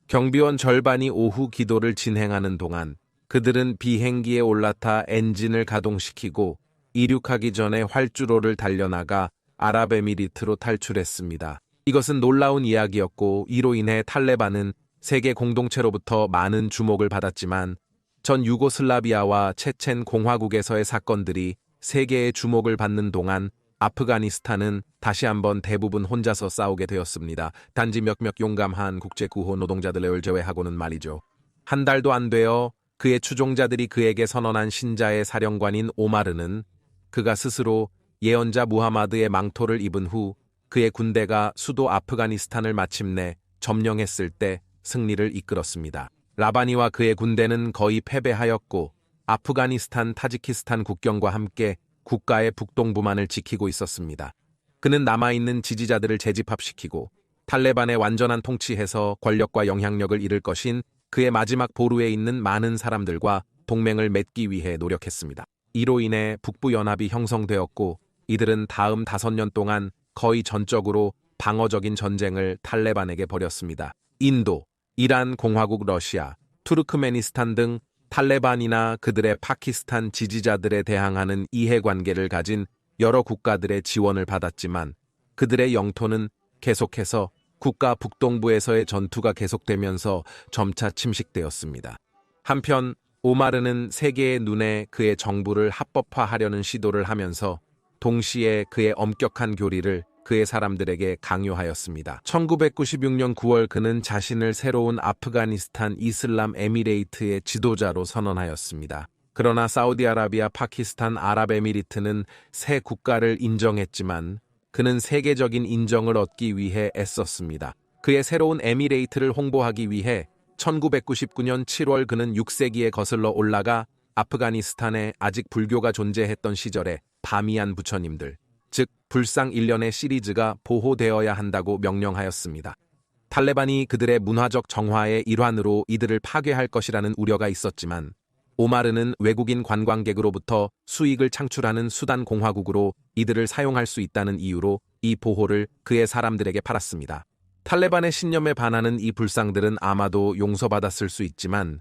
경비원 절반이 오후 기도를 진행하는 동안 그들은 비행기에 올라타 엔진을 가동시키고 이륙하기 전에 활주로를 달려나가 아랍에미리트로 탈출했습니다. 이것은 놀라운 이야기였고 이로 인해 탈레반은 세계 공동체로부터 많은 주목을 받았지만 전 유고슬라비아와 체첸 공화국에서의 사건들이 세계의 주목을 받는 동안 아프가니스탄은 다시 한번 대부분 혼자서 싸우게 되었습니다. 단지 몇몇 용감한 국제구호 노동자들을 제외하고는 말이죠. 한 달도 안 되어 그의 추종자들이 그에게 선언한 신자의 사령관인 오마르는 그가 스스로 예언자 무하마드의 망토를 입은 후 그의 군대가 수도 아프가니스탄을 마침내 점령했을 때 승리를 이끌었습니다. 라바니와 그의 군대는 거의 패배하였고 아프가니스탄 타지키스탄 국경과 함께 국가의 북동부만을 지키고 있었습니다. 그는 남아있는 지지자들을 재집합시키고 탈레반에 완전한 통치해서 권력과 영향력을 잃을 것인 그의 마지막 보루에 있는 많은 사람들과 동맹을 맺기 위해 노력했습니다. 이로 인해 북부연합이 형성되었고 이들은 다음 5년 동안 거의 전적으로 방어적인 전쟁을 탈레반에게 벌였습니다. 인도, 이란 공화국 러시아, 투르크메니스탄 등 탈레반이나 그들의 파키스탄 지지자들에 대항하는 이해관계를 가진 여러 국가들의 지원을 받았지만 그들의 영토는 계속해서 국가 북동부에서의 전투가 계속되면서 점차 침식되었습니다. 한편 오마르는 세계의 눈에 그의 정부를 합법화하려는 시도를 하면서 동시에 그의 엄격한 교리를 그의 사람들에게 강요하였습니다. 1996년 9월 그는 자신을 새로운 아프가니스탄 이슬람 에미레이트의 지도자로 선언하였습니다. 그러나 사우디아라비아, 파키스탄, 아랍에미리트는 새 국가를 인정했지만 그는 세계적인 인정을 얻기 위해 애썼습니다. 그의 새로운 에미레이트를 홍보하기 위해 1999년 7월 그는 6세기에 거슬러 올라가 아프가니스탄에 아직 불교가 존재했던 시절에 바미안 부처님들, 즉 불상 일련의 시리즈가 보호되어야 한다고 명령하였습니다. 탈레반이 그들의 문화적 정화의 일환으로 이들을 파괴할 것이라는 우려가 있었지만 오마르는 외국인 관광객으로부터 수익을 창출하는 수단 공화국으로 이들을 사용할 수 있다는 이유로 이 보호를 그의 사람들에게 팔았습니다. 탈레반의 신념에 반하는 이 불상들은 아마도 용서받았을 수 있지만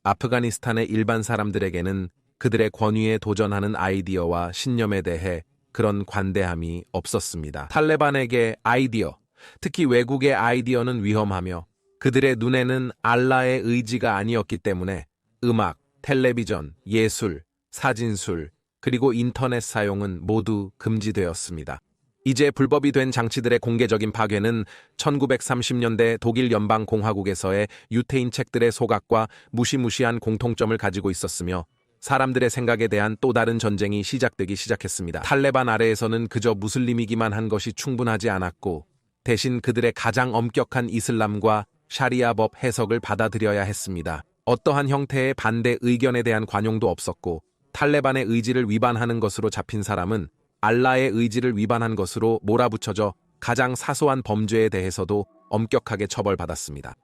아프가니스탄의 일반 사람들에게는 그들의 권위에 도전하는 아이디어와 신념에 대해 그런 관대함이 없었습니다. 탈레반에게 아이디어, 특히 외국의 아이디어는 위험하며 그들의 눈에는 알라의 의지가 아니었기 때문에 음악, 텔레비전, 예술, 사진술, 그리고 인터넷 사용은 모두 금지되었습니다. 이제 불법이 된 장치들의 공개적인 파괴는 1930년대 독일 연방공화국에서의 유태인 책들의 소각과 무시무시한 공통점을 가지고 있었으며 사람들의 생각에 대한 또 다른 전쟁이 시작되기 시작했습니다. 탈레반 아래에서는 그저 무슬림이기만 한 것이 충분하지 않았고 대신 그들의 가장 엄격한 이슬람과 샤리아법 해석을 받아들여야 했습니다. 어떠한 형태의 반대 의견에 대한 관용도 없었고 탈레반의 의지를 위반하는 것으로 잡힌 사람은 알라의 의지를 위반한 것으로 몰아붙여져 가장 사소한 범죄에 대해서도 엄격하게 처벌받았습니다.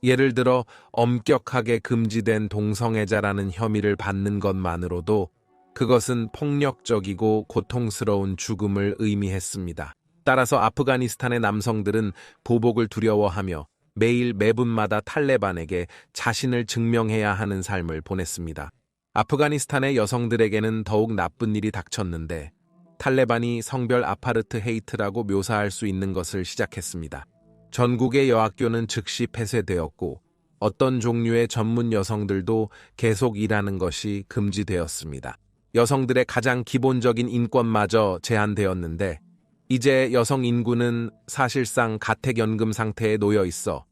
예를 들어 엄격하게 금지된 동성애자라는 혐의를 받는 것만으로도 그것은 폭력적이고 고통스러운 죽음을 의미했습니다. 따라서 아프가니스탄의 남성들은 보복을 두려워하며 매일 매분마다 탈레반에게 자신을 증명해야 하는 삶을 보냈습니다. 아프가니스탄의 여성들에게는 더욱 나쁜 일이 닥쳤는데 탈레반이 성별 아파르트헤이트라고 묘사할 수 있는 것을 시작했습니다. 전국의 여학교는 즉시 폐쇄되었고 어떤 종류의 전문 여성들도 계속 일하는 것이 금지되었습니다. 여성들의 가장 기본적인 인권마저 제한되었는데 이제 여성 인구는 사실상 가택연금 상태에 놓여 있어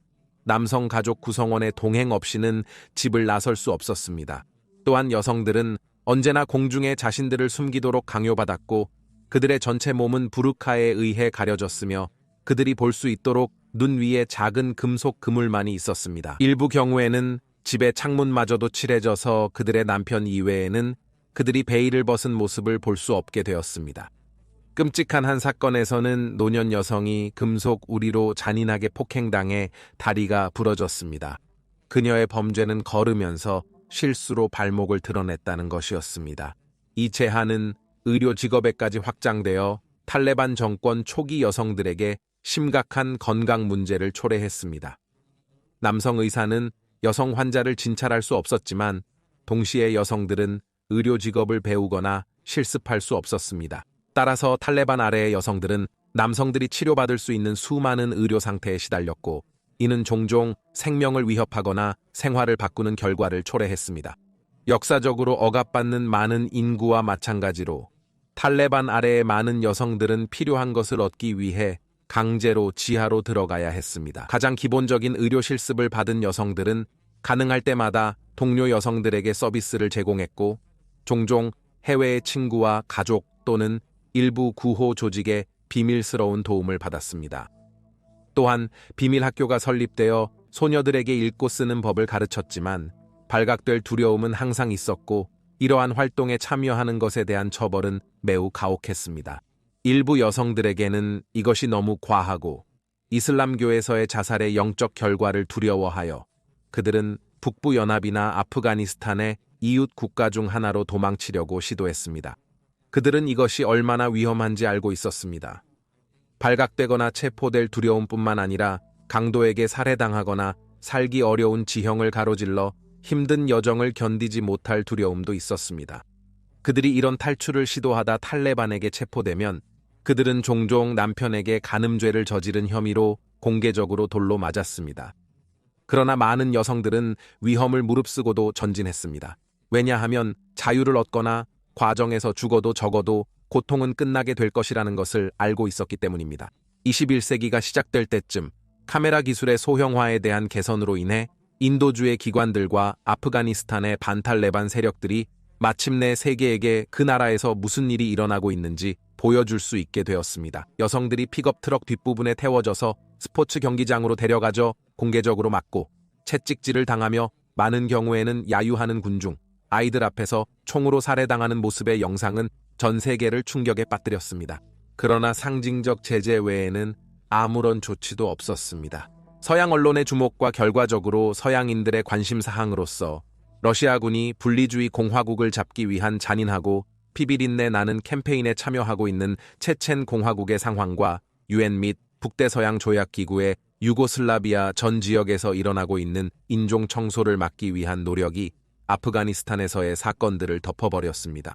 남성 가족 구성원의 동행 없이는 집을 나설 수 없었습니다. 또한 여성들은 언제나 공중에 자신들을 숨기도록 강요받았고 그들의 전체 몸은 부르카에 의해 가려졌으며 그들이 볼 수 있도록 눈 위에 작은 금속 그물만이 있었습니다. 일부 경우에는 집의 창문마저도 칠해져서 그들의 남편 이외에는 그들이 베일을 벗은 모습을 볼 수 없게 되었습니다. 끔찍한 한 사건에서는 노년 여성이 금속 우리로 잔인하게 폭행당해 다리가 부러졌습니다. 그녀의 범죄는 걸으면서 실수로 발목을 드러냈다는 것이었습니다. 이 제한은 의료 직업에까지 확장되어 탈레반 정권 초기 여성들에게 심각한 건강 문제를 초래했습니다. 남성 의사는 여성 환자를 진찰할 수 없었지만 동시에 여성들은 의료 직업을 배우거나 실습할 수 없었습니다. 따라서 탈레반 아래의 여성들은 남성들이 치료받을 수 있는 수많은 의료 상태에 시달렸고 이는 종종 생명을 위협하거나 생활을 바꾸는 결과를 초래했습니다. 역사적으로 억압받는 많은 인구와 마찬가지로 탈레반 아래의 많은 여성들은 필요한 것을 얻기 위해 강제로 지하로 들어가야 했습니다. 가장 기본적인 의료 실습을 받은 여성들은 가능할 때마다 동료 여성들에게 서비스를 제공했고, 종종 해외의 친구와 가족 또는 일부 구호 조직의 비밀스러운 도움을 받았습니다. 또한 비밀 학교가 설립되어 소녀들에게 읽고 쓰는 법을 가르쳤지만 발각될 두려움은 항상 있었고, 이러한 활동에 참여하는 것에 대한 처벌은 매우 가혹했습니다. 일부 여성들에게는 이것이 너무 과하고 이슬람교에서의 자살의 영적 결과를 두려워하여 그들은 북부 연합이나 아프가니스탄의 이웃 국가 중 하나로 도망치려고 시도했습니다. 그들은 이것이 얼마나 위험한지 알고 있었습니다. 발각되거나 체포될 두려움뿐만 아니라 강도에게 살해당하거나 살기 어려운 지형을 가로질러 힘든 여정을 견디지 못할 두려움도 있었습니다. 그들이 이런 탈출을 시도하다 탈레반에게 체포되면 그들은 종종 남편에게 간음죄를 저지른 혐의로 공개적으로 돌로 맞았습니다. 그러나 많은 여성들은 위험을 무릅쓰고도 전진했습니다. 왜냐하면 자유를 얻거나 과정에서 죽어도 적어도 고통은 끝나게 될 것이라는 것을 알고 있었기 때문입니다. 21세기가 시작될 때쯤 카메라 기술의 소형화에 대한 개선으로 인해 인도주의 기관들과 아프가니스탄의 반탈레반 세력들이 마침내 세계에게 그 나라에서 무슨 일이 일어나고 있는지 보여줄 수 있게 되었습니다. 여성들이 픽업 트럭 뒷부분에 태워져서 스포츠 경기장으로 데려가져 공개적으로 맞고 채찍질을 당하며 많은 경우에는 야유하는 군중, 아이들 앞에서 총으로 살해당하는 모습의 영상은 전 세계를 충격에 빠뜨렸습니다. 그러나 상징적 제재 외에는 아무런 조치도 없었습니다. 서양 언론의 주목과 결과적으로 서양인들의 관심사항으로서 러시아군이 분리주의 공화국을 잡기 위한 잔인하고 피비린내 나는 캠페인에 참여하고 있는 체첸 공화국의 상황과 유엔 및 북대서양 조약기구의 유고슬라비아 전 지역에서 일어나고 있는 인종 청소를 막기 위한 노력이 아프가니스탄에서의 사건들을 덮어버렸습니다.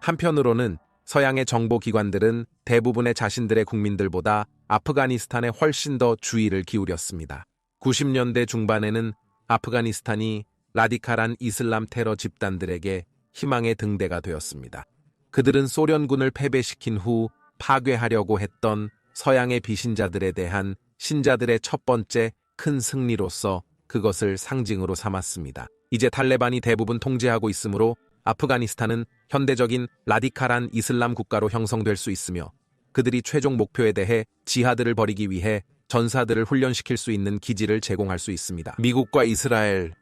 한편으로는 서양의 정보기관들은 대부분의 자신들의 국민들보다 아프가니스탄에 훨씬 더 주의를 기울였습니다. 90년대 중반에는 아프가니스탄이 라디칼한 이슬람 테러 집단들에게 희망의 등대가 되었습니다. 그들은 소련군을 패배시킨 후 파괴하려고 했던 서양의 비신자들에 대한 신자들의 첫 번째 큰 승리로서 그것을 상징으로 삼았습니다. 이제 탈레반이 대부분 통제하고 있으므로 아프가니스탄은 현대적인 라디칼한 이슬람 국가로 형성될 수 있으며 그들이 최종 목표에 대해 지하드를 벌이기 위해 전사들을 훈련시킬 수 있는 기지를 제공할 수 있습니다. 미국과 이스라엘,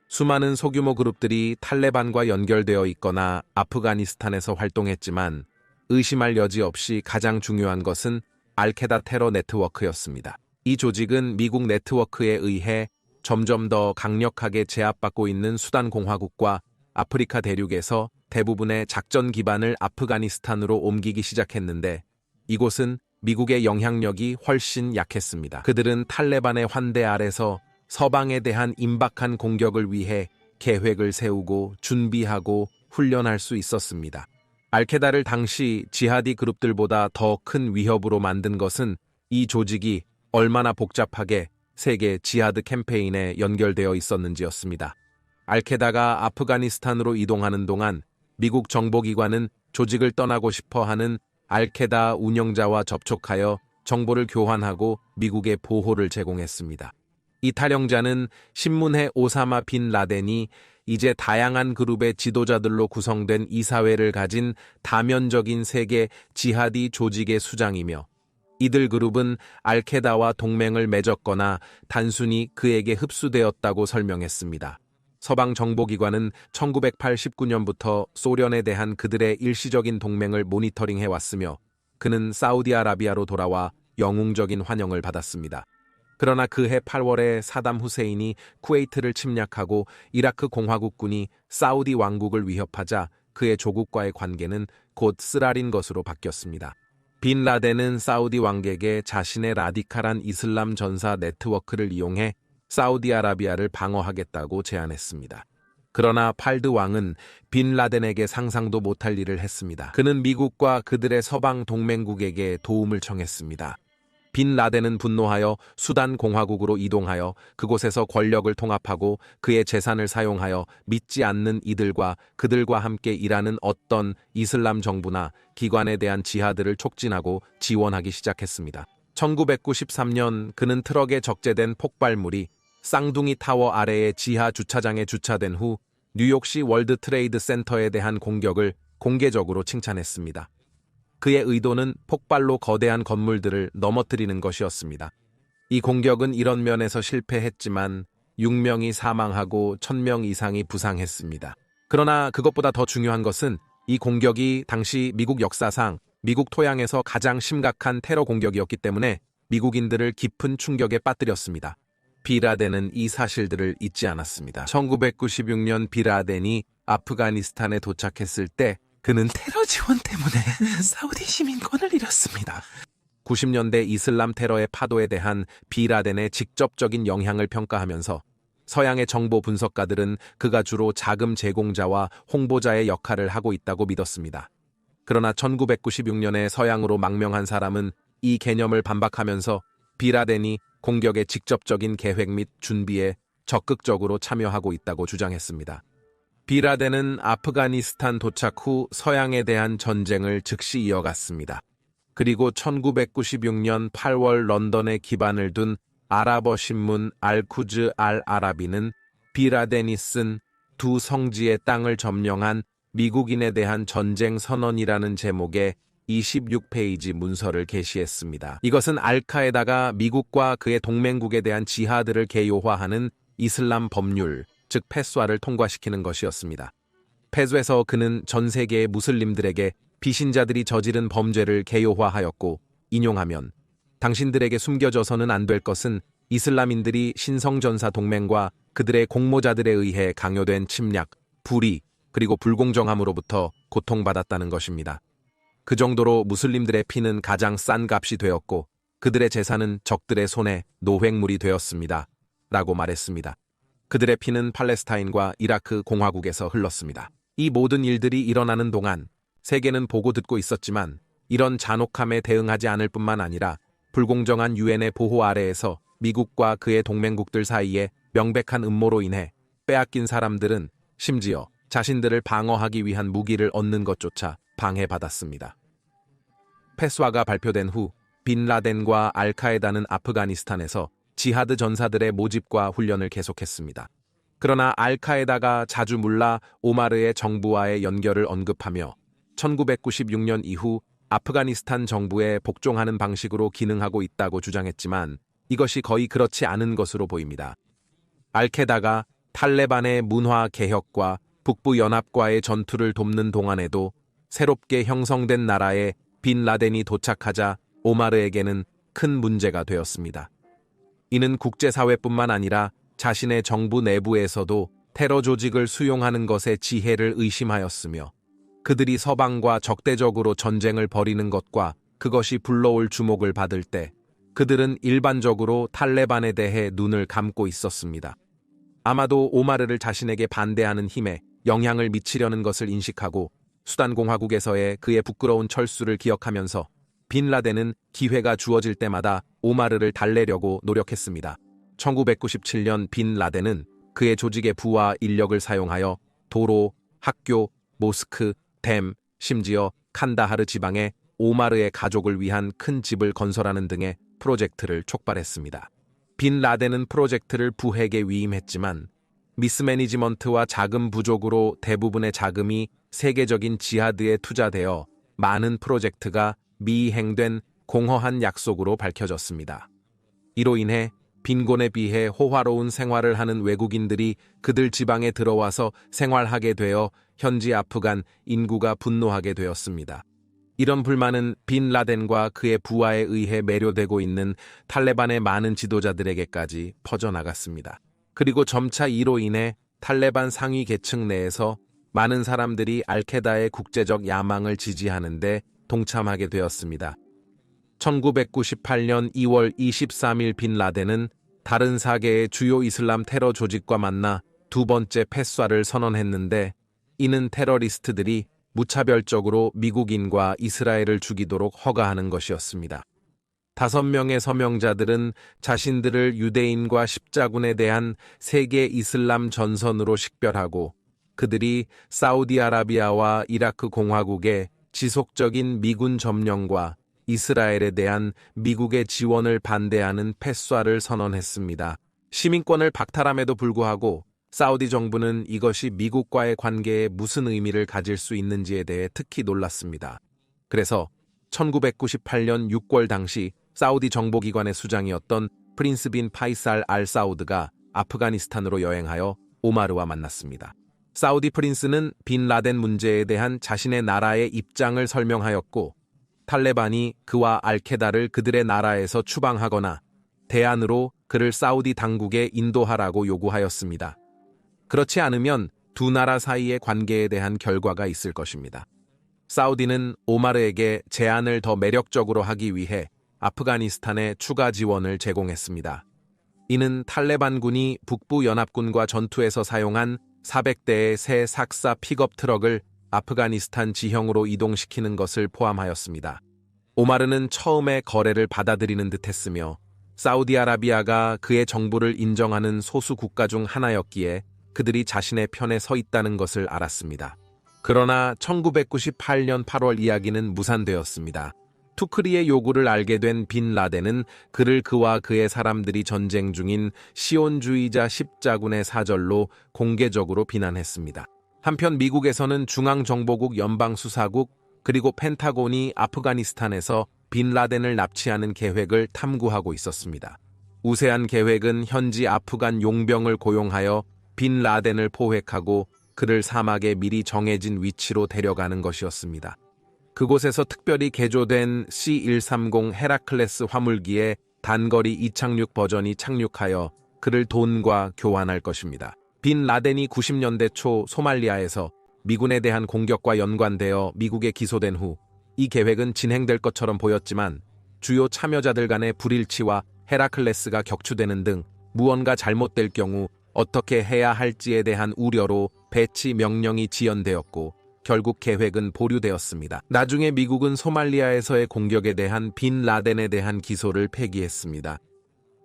수많은 소규모 그룹들이 탈레반과 연결되어 있거나 아프가니스탄에서 활동했지만 의심할 여지 없이 가장 중요한 것은 알케다 테러 네트워크였습니다. 이 조직은 미국 네트워크에 의해 점점 더 강력하게 제압받고 있는 수단 공화국과 아프리카 대륙에서 대부분의 작전 기반을 아프가니스탄으로 옮기기 시작했는데 이곳은 미국의 영향력이 훨씬 약했습니다. 그들은 탈레반의 환대 아래서 서방에 대한 임박한 공격을 위해 계획을 세우고 준비하고 훈련할 수 있었습니다. 알케다를 당시 지하디 그룹들보다 더 큰 위협으로 만든 것은 이 조직이 얼마나 복잡하게 세계 지하드 캠페인에 연결되어 있었는지였습니다. 알케다가 아프가니스탄으로 이동하는 동안 미국 정보기관은 조직을 떠나고 싶어 하는 알케다 운영자와 접촉하여 정보를 교환하고 미국에 보호를 제공했습니다. 이 탈영자는 신문의 오사마 빈 라덴이 이제 다양한 그룹의 지도자들로 구성된 이사회를 가진 다면적인 세계 지하디 조직의 수장이며 이들 그룹은 알케다와 동맹을 맺었거나 단순히 그에게 흡수되었다고 설명했습니다. 서방 정보기관은 1989년부터 소련에 대한 그들의 일시적인 동맹을 모니터링해왔으며 그는 사우디아라비아로 돌아와 영웅적인 환영을 받았습니다. 그러나 그해 8월에 사담 후세인이 쿠웨이트를 침략하고 이라크 공화국군이 사우디 왕국을 위협하자 그의 조국과의 관계는 곧 쓰라린 것으로 바뀌었습니다. 빈 라덴은 사우디 왕에게 자신의 라디칼한 이슬람 전사 네트워크를 이용해 사우디아라비아를 방어하겠다고 제안했습니다. 그러나 팔드 왕은 빈 라덴에게 상상도 못할 일을 했습니다. 그는 미국과 그들의 서방 동맹국에게 도움을 청했습니다. 빈 라덴은 분노하여 수단 공화국으로 이동하여 그곳에서 권력을 통합하고 그의 재산을 사용하여 믿지 않는 이들과 그들과 함께 일하는 어떤 이슬람 정부나 기관에 대한 지하드를 촉진하고 지원하기 시작했습니다. 1993년 그는 트럭에 적재된 폭발물이 쌍둥이 타워 아래의 지하 주차장에 주차된 후 뉴욕시 월드 트레이드 센터에 대한 공격을 공개적으로 칭찬했습니다. 그의 의도는 폭발로 거대한 건물들을 넘어뜨리는 것이었습니다. 이 공격은 이런 면에서 실패했지만 6명이 사망하고 1000명 이상이 부상했습니다. 그러나 그것보다 더 중요한 것은 이 공격이 당시 미국 역사상 미국 토양에서 가장 심각한 테러 공격이었기 때문에 미국인들을 깊은 충격에 빠뜨렸습니다. 빈라덴은 이 사실들을 잊지 않았습니다. 1996년 빈라덴이 아프가니스탄에 도착했을 때 그는 테러 지원 때문에 사우디 시민권을 잃었습니다. 90년대 이슬람 테러의 파도에 대한 빈라덴의 직접적인 영향을 평가하면서 서양의 정보 분석가들은 그가 주로 자금 제공자와 홍보자의 역할을 하고 있다고 믿었습니다. 그러나 1996년에 서양으로 망명한 사람은 이 개념을 반박하면서 빈라덴이 공격의 직접적인 계획 및 준비에 적극적으로 참여하고 있다고 주장했습니다. 빈라덴은 아프가니스탄 도착 후 서양에 대한 전쟁을 즉시 이어갔습니다. 그리고 1996년 8월 런던에 기반을 둔 아랍어 신문 알쿠즈 알 아라비는 빈라덴이 쓴 두 성지의 땅을 점령한 미국인에 대한 전쟁 선언이라는 제목의 26페이지 문서를 게시했습니다. 이것은 알카에다가 미국과 그의 동맹국에 대한 지하드를 개요화하는 이슬람 법률, 즉 페스와를 통과시키는 것이었습니다. 페스에서 그는 전 세계의 무슬림들에게 비신자들이 저지른 범죄를 개요화하였고 인용하면 당신들에게 숨겨져서는 안 될 것은 이슬람인들이 신성전사 동맹과 그들의 공모자들에 의해 강요된 침략, 불의, 그리고 불공정함으로부터 고통받았다는 것입니다. 그 정도로 무슬림들의 피는 가장 싼 값이 되었고 그들의 재산은 적들의 손에 노획물이 되었습니다. 라고 말했습니다. 그들의 피는 팔레스타인과 이라크 공화국에서 흘렀습니다. 이 모든 일들이 일어나는 동안 세계는 보고 듣고 있었지만 이런 잔혹함에 대응하지 않을 뿐만 아니라 불공정한 유엔의 보호 아래에서 미국과 그의 동맹국들 사이에 명백한 음모로 인해 빼앗긴 사람들은 심지어 자신들을 방어하기 위한 무기를 얻는 것조차 방해받았습니다. 페스와가 발표된 후 빈라덴과 알카에다는 아프가니스탄에서 지하드 전사들의 모집과 훈련을 계속했습니다. 그러나 알카에다가 자주 물라 오마르의 정부와의 연결을 언급하며 1996년 이후 아프가니스탄 정부에 복종하는 방식으로 기능하고 있다고 주장했지만 이것이 거의 그렇지 않은 것으로 보입니다. 알카에다가 탈레반의 문화 개혁과 북부 연합과의 전투를 돕는 동안에도 새롭게 형성된 나라에 빈라덴이 도착하자 오마르에게는 큰 문제가 되었습니다. 이는 국제사회뿐만 아니라 자신의 정부 내부에서도 테러 조직을 수용하는 것의 지혜를 의심하였으며 그들이 서방과 적대적으로 전쟁을 벌이는 것과 그것이 불러올 주목을 받을 때 그들은 일반적으로 탈레반에 대해 눈을 감고 있었습니다. 아마도 오마르를 자신에게 반대하는 힘에 영향을 미치려는 것을 인식하고 수단공화국에서의 그의 부끄러운 철수를 기억하면서 빈라덴은 기회가 주어질 때마다 오마르를 달래려고 노력했습니다. 1997년 빈라덴은 그의 조직의 부와 인력을 사용하여 도로, 학교, 모스크, 댐, 심지어 칸다하르 지방에 오마르의 가족을 위한 큰 집을 건설하는 등의 프로젝트를 촉발했습니다. 빈라덴은 프로젝트를 부핵에 위임했지만 미스매니지먼트와 자금 부족으로 대부분의 자금이 세계적인 지하드에 투자되어 많은 프로젝트가 미행된 공허한 약속으로 밝혀졌습니다. 이로 인해 빈곤에 비해 호화로운 생활을 하는 외국인들이 그들 지방에 들어와서 생활하게 되어 현지 아프간 인구가 분노하게 되었습니다. 이런 불만은 빈라덴과 그의 부하에 의해 매료되고 있는 탈레반의 많은 지도자들에게까지 퍼져나갔습니다. 그리고 점차 이로 인해 탈레반 상위 계층 내에서 많은 사람들이 알케다의 국제적 야망을 지지하는데 동참하게 되었습니다. 1998년 2월 23일 빈라덴은 다른 4개의 주요 이슬람 테러 조직과 만나 두 번째 패스와를 선언했는데 이는 테러리스트들이 무차별적으로 미국인과 이스라엘을 죽이도록 허가하는 것이었습니다. 5명의 서명자들은 자신들을 유대인과 십자군에 대한 세계 이슬람 전선으로 식별하고 그들이 사우디아라비아와 이라크 공화국의 지속적인 미군 점령과 이스라엘에 대한 미국의 지원을 반대하는 패쏴를 선언했습니다. 시민권을 박탈함에도 불구하고 사우디 정부는 이것이 미국과의 관계에 무슨 의미를 가질 수 있는지에 대해 특히 놀랐습니다. 그래서 1998년 6월 당시 사우디 정보기관의 수장이었던 프린스 빈 파이살 알 사우드가 아프가니스탄으로 여행하여 오마르와 만났습니다. 사우디 프린스는 빈 라덴 문제에 대한 자신의 나라의 입장을 설명하였고 탈레반이 그와 알케다를 그들의 나라에서 추방하거나 대안으로 그를 사우디 당국에 인도하라고 요구하였습니다. 그렇지 않으면 두 나라 사이의 관계에 대한 결과가 있을 것입니다. 사우디는 오마르에게 제안을 더 매력적으로 하기 위해 아프가니스탄에 추가 지원을 제공했습니다. 이는 탈레반군이 북부 연합군과 전투에서 사용한 400대의 새 삭사 픽업 트럭을 아프가니스탄 지형으로 이동시키는 것을 포함하였습니다. 오마르는 처음에 거래를 받아들이는 듯했으며 사우디아라비아가 그의 정부를 인정하는 소수 국가 중 하나였기에 그들이 자신의 편에 서 있다는 것을 알았습니다. 그러나 1998년 8월 이야기는 무산되었습니다. 투크리의 요구를 알게 된 빈 라덴은 그를 그와 그의 사람들이 전쟁 중인 시온주의자 십자군의 사절로 공개적으로 비난했습니다. 한편 미국에서는 중앙정보국 연방수사국 그리고 펜타곤이 아프가니스탄에서 빈 라덴을 납치하는 계획을 탐구하고 있었습니다. 우세한 계획은 현지 아프간 용병을 고용하여 빈 라덴을 포획하고 그를 사막에 미리 정해진 위치로 데려가는 것이었습니다. 그곳에서 특별히 개조된 C-130 헤라클레스 화물기에 단거리 이착륙 버전이 착륙하여 그를 돈과 교환할 것입니다. 빈 라덴이 90년대 초 소말리아에서 미군에 대한 공격과 연관되어 미국에 기소된 후 이 계획은 진행될 것처럼 보였지만 주요 참여자들 간의 불일치와 헤라클레스가 격추되는 등 무언가 잘못될 경우 어떻게 해야 할지에 대한 우려로 배치 명령이 지연되었고 결국 계획은 보류되었습니다. 나중에 미국은 소말리아에서의 공격에 대한 빈 라덴에 대한 기소를 폐기했습니다.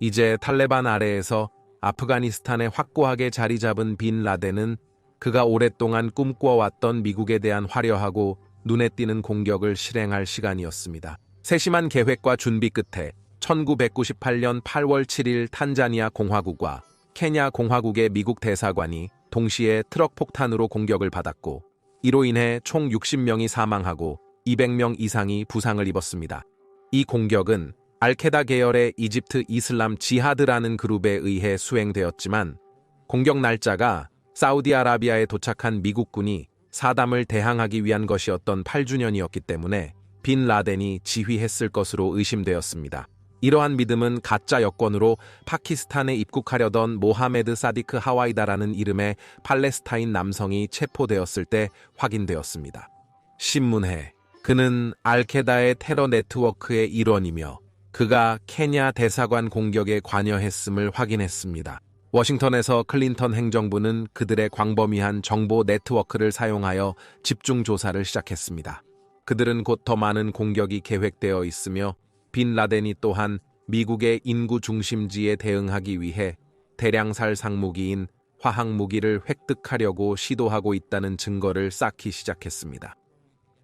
이제 탈레반 아래에서 아프가니스탄에 확고하게 자리 잡은 빈 라덴은 그가 오랫동안 꿈꿔왔던 미국에 대한 화려하고 눈에 띄는 공격을 실행할 시간이었습니다. 세심한 계획과 준비 끝에 1998년 8월 7일 탄자니아 공화국과 케냐 공화국의 미국 대사관이 동시에 트럭 폭탄으로 공격을 받았고 이로 인해 총 60명이 사망하고 200명 이상이 부상을 입었습니다. 이 공격은 알케다 계열의 이집트 이슬람 지하드라는 그룹에 의해 수행되었지만 공격 날짜가 사우디아라비아에 도착한 미국군이 사담을 대항하기 위한 것이었던 8주년이었기 때문에 빈 라덴이 지휘했을 것으로 의심되었습니다. 이러한 믿음은 가짜 여권으로 파키스탄에 입국하려던 모하메드 사디크 하와이다라는 이름의 팔레스타인 남성이 체포되었을 때 확인되었습니다. 신문해 그는 알케다의 테러 네트워크의 일원이며 그가 케냐 대사관 공격에 관여했음을 확인했습니다. 워싱턴에서 클린턴 행정부는 그들의 광범위한 정보 네트워크를 사용하여 집중 조사를 시작했습니다. 그들은 곧 더 많은 공격이 계획되어 있으며 빈 라덴이 또한 미국의 인구 중심지에 대응하기 위해 대량살 상무기인 화학무기를 획득하려고 시도하고 있다는 증거를 쌓기 시작했습니다.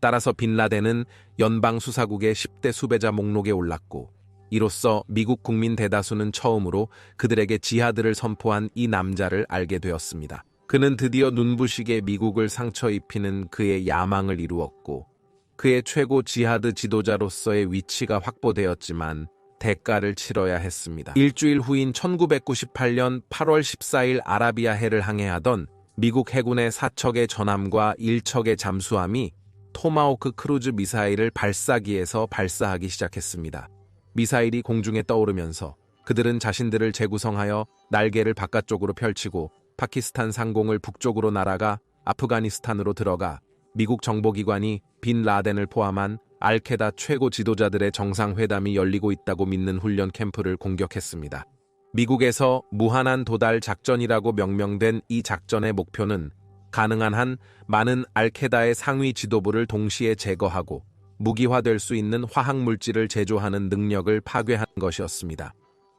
따라서 빈 라덴은 연방수사국의 10대 수배자 목록에 올랐고 이로써 미국 국민 대다수는 처음으로 그들에게 지하드를 선포한 이 남자를 알게 되었습니다. 그는 드디어 눈부시게 미국을 상처 입히는 그의 야망을 이루었고 그의 최고 지하드 지도자로서의 위치가 확보되었지만 대가를 치러야 했습니다. 일주일 후인 1998년 8월 14일 아라비아해를 항해하던 미국 해군의 4척의 전함과 1척의 잠수함이 토마호크 크루즈 미사일을 발사기에서 발사하기 시작했습니다. 미사일이 공중에 떠오르면서 그들은 자신들을 재구성하여 날개를 바깥쪽으로 펼치고 파키스탄 상공을 북쪽으로 날아가 아프가니스탄으로 들어가 미국 정보기관이 빈 라덴을 포함한 알케다 최고 지도자들의 정상회담이 열리고 있다고 믿는 훈련 캠프를 공격했습니다. 미국에서 무한한 도달 작전이라고 명명된 이 작전의 목표는 가능한 한 많은 알케다의 상위 지도부를 동시에 제거하고 무기화될 수 있는 화학물질을 제조하는 능력을 파괴한 것이었습니다.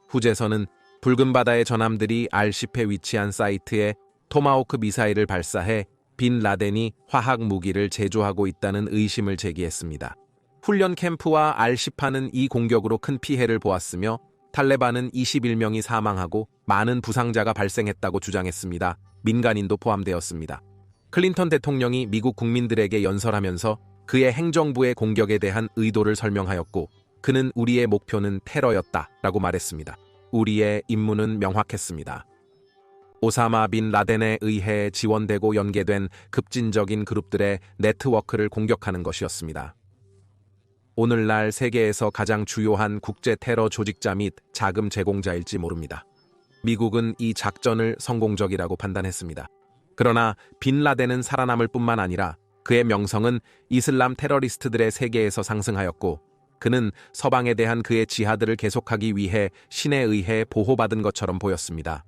후제서는 붉은 바다의 전함들이 알시페 위치한 사이트에 토마호크 미사일을 발사해 빈 라덴이 화학 무기를 제조하고 있다는 의심을 제기했습니다. 훈련 캠프와 알시파는 이 공격으로 큰 피해를 보았으며 탈레반은 21명이 사망하고 많은 부상자가 발생했다고 주장했습니다. 민간인도 포함되었습니다. 클린턴 대통령이 미국 국민들에게 연설하면서 그의 행정부의 공격에 대한 의도를 설명하였고 그는 우리의 목표는 테러였다라고 말했습니다. 우리의 임무는 명확했습니다. 오사마 빈 라덴에 의해 지원되고 연계된 급진적인 그룹들의 네트워크를 공격하는 것이었습니다. 오늘날 세계에서 가장 주요한 국제 테러 조직자 및 자금 제공자일지 모릅니다. 미국은 이 작전을 성공적이라고 판단했습니다. 그러나 빈 라덴은 살아남을 뿐만 아니라 그의 명성은 이슬람 테러리스트들의 세계에서 상승하였고 그는 서방에 대한 그의 지하들을 계속하기 위해 신에 의해 보호받은 것처럼 보였습니다.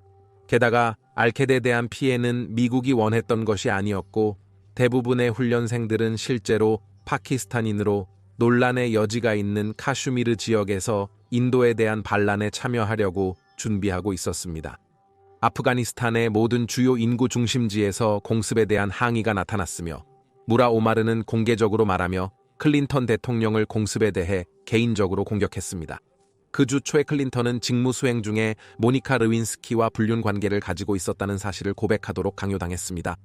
게다가 알케드에 대한 피해는 미국이 원했던 것이 아니었고 대부분의 훈련생들은 실제로 파키스탄인으로 논란의 여지가 있는 카슈미르 지역에서 인도에 대한 반란에 참여하려고 준비하고 있었습니다. 아프가니스탄의 모든 주요 인구 중심지에서 공습에 대한 항의가 나타났으며 무라 오마르는 공개적으로 말하며 클린턴 대통령을 공습에 대해 개인적으로 공격했습니다. 그 주 초에 클린턴은 직무 수행 중에 모니카 르윈스키와 불륜 관계를 가지고 있었다는 사실을 고백하도록 강요당했습니다.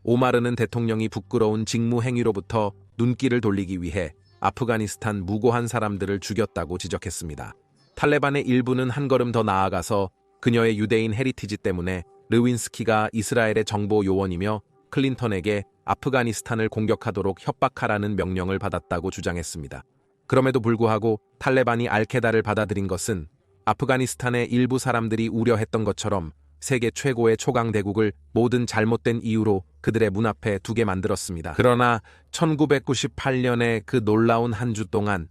오마르는 대통령이 부끄러운 직무 행위로부터 눈길을 돌리기 위해 아프가니스탄 무고한 사람들을 죽였다고 지적했습니다. 탈레반의 일부는 한 걸음 더 나아가서 그녀의 유대인 헤리티지 때문에 르윈스키가 이스라엘의 정보 요원이며 클린턴에게 아프가니스탄을 공격하도록 협박하라는 명령을 받았다고 주장했습니다. 그럼에도 불구하고 탈레반이 알케다를 받아들인 것은 아프가니스탄의 일부 사람들이 우려했던 것처럼 세계 최고의 초강대국을 모든 잘못된 이유로 그들의 문 앞에 두게 만들었습니다. 그러나 1998년의 그 놀라운 한 주 동안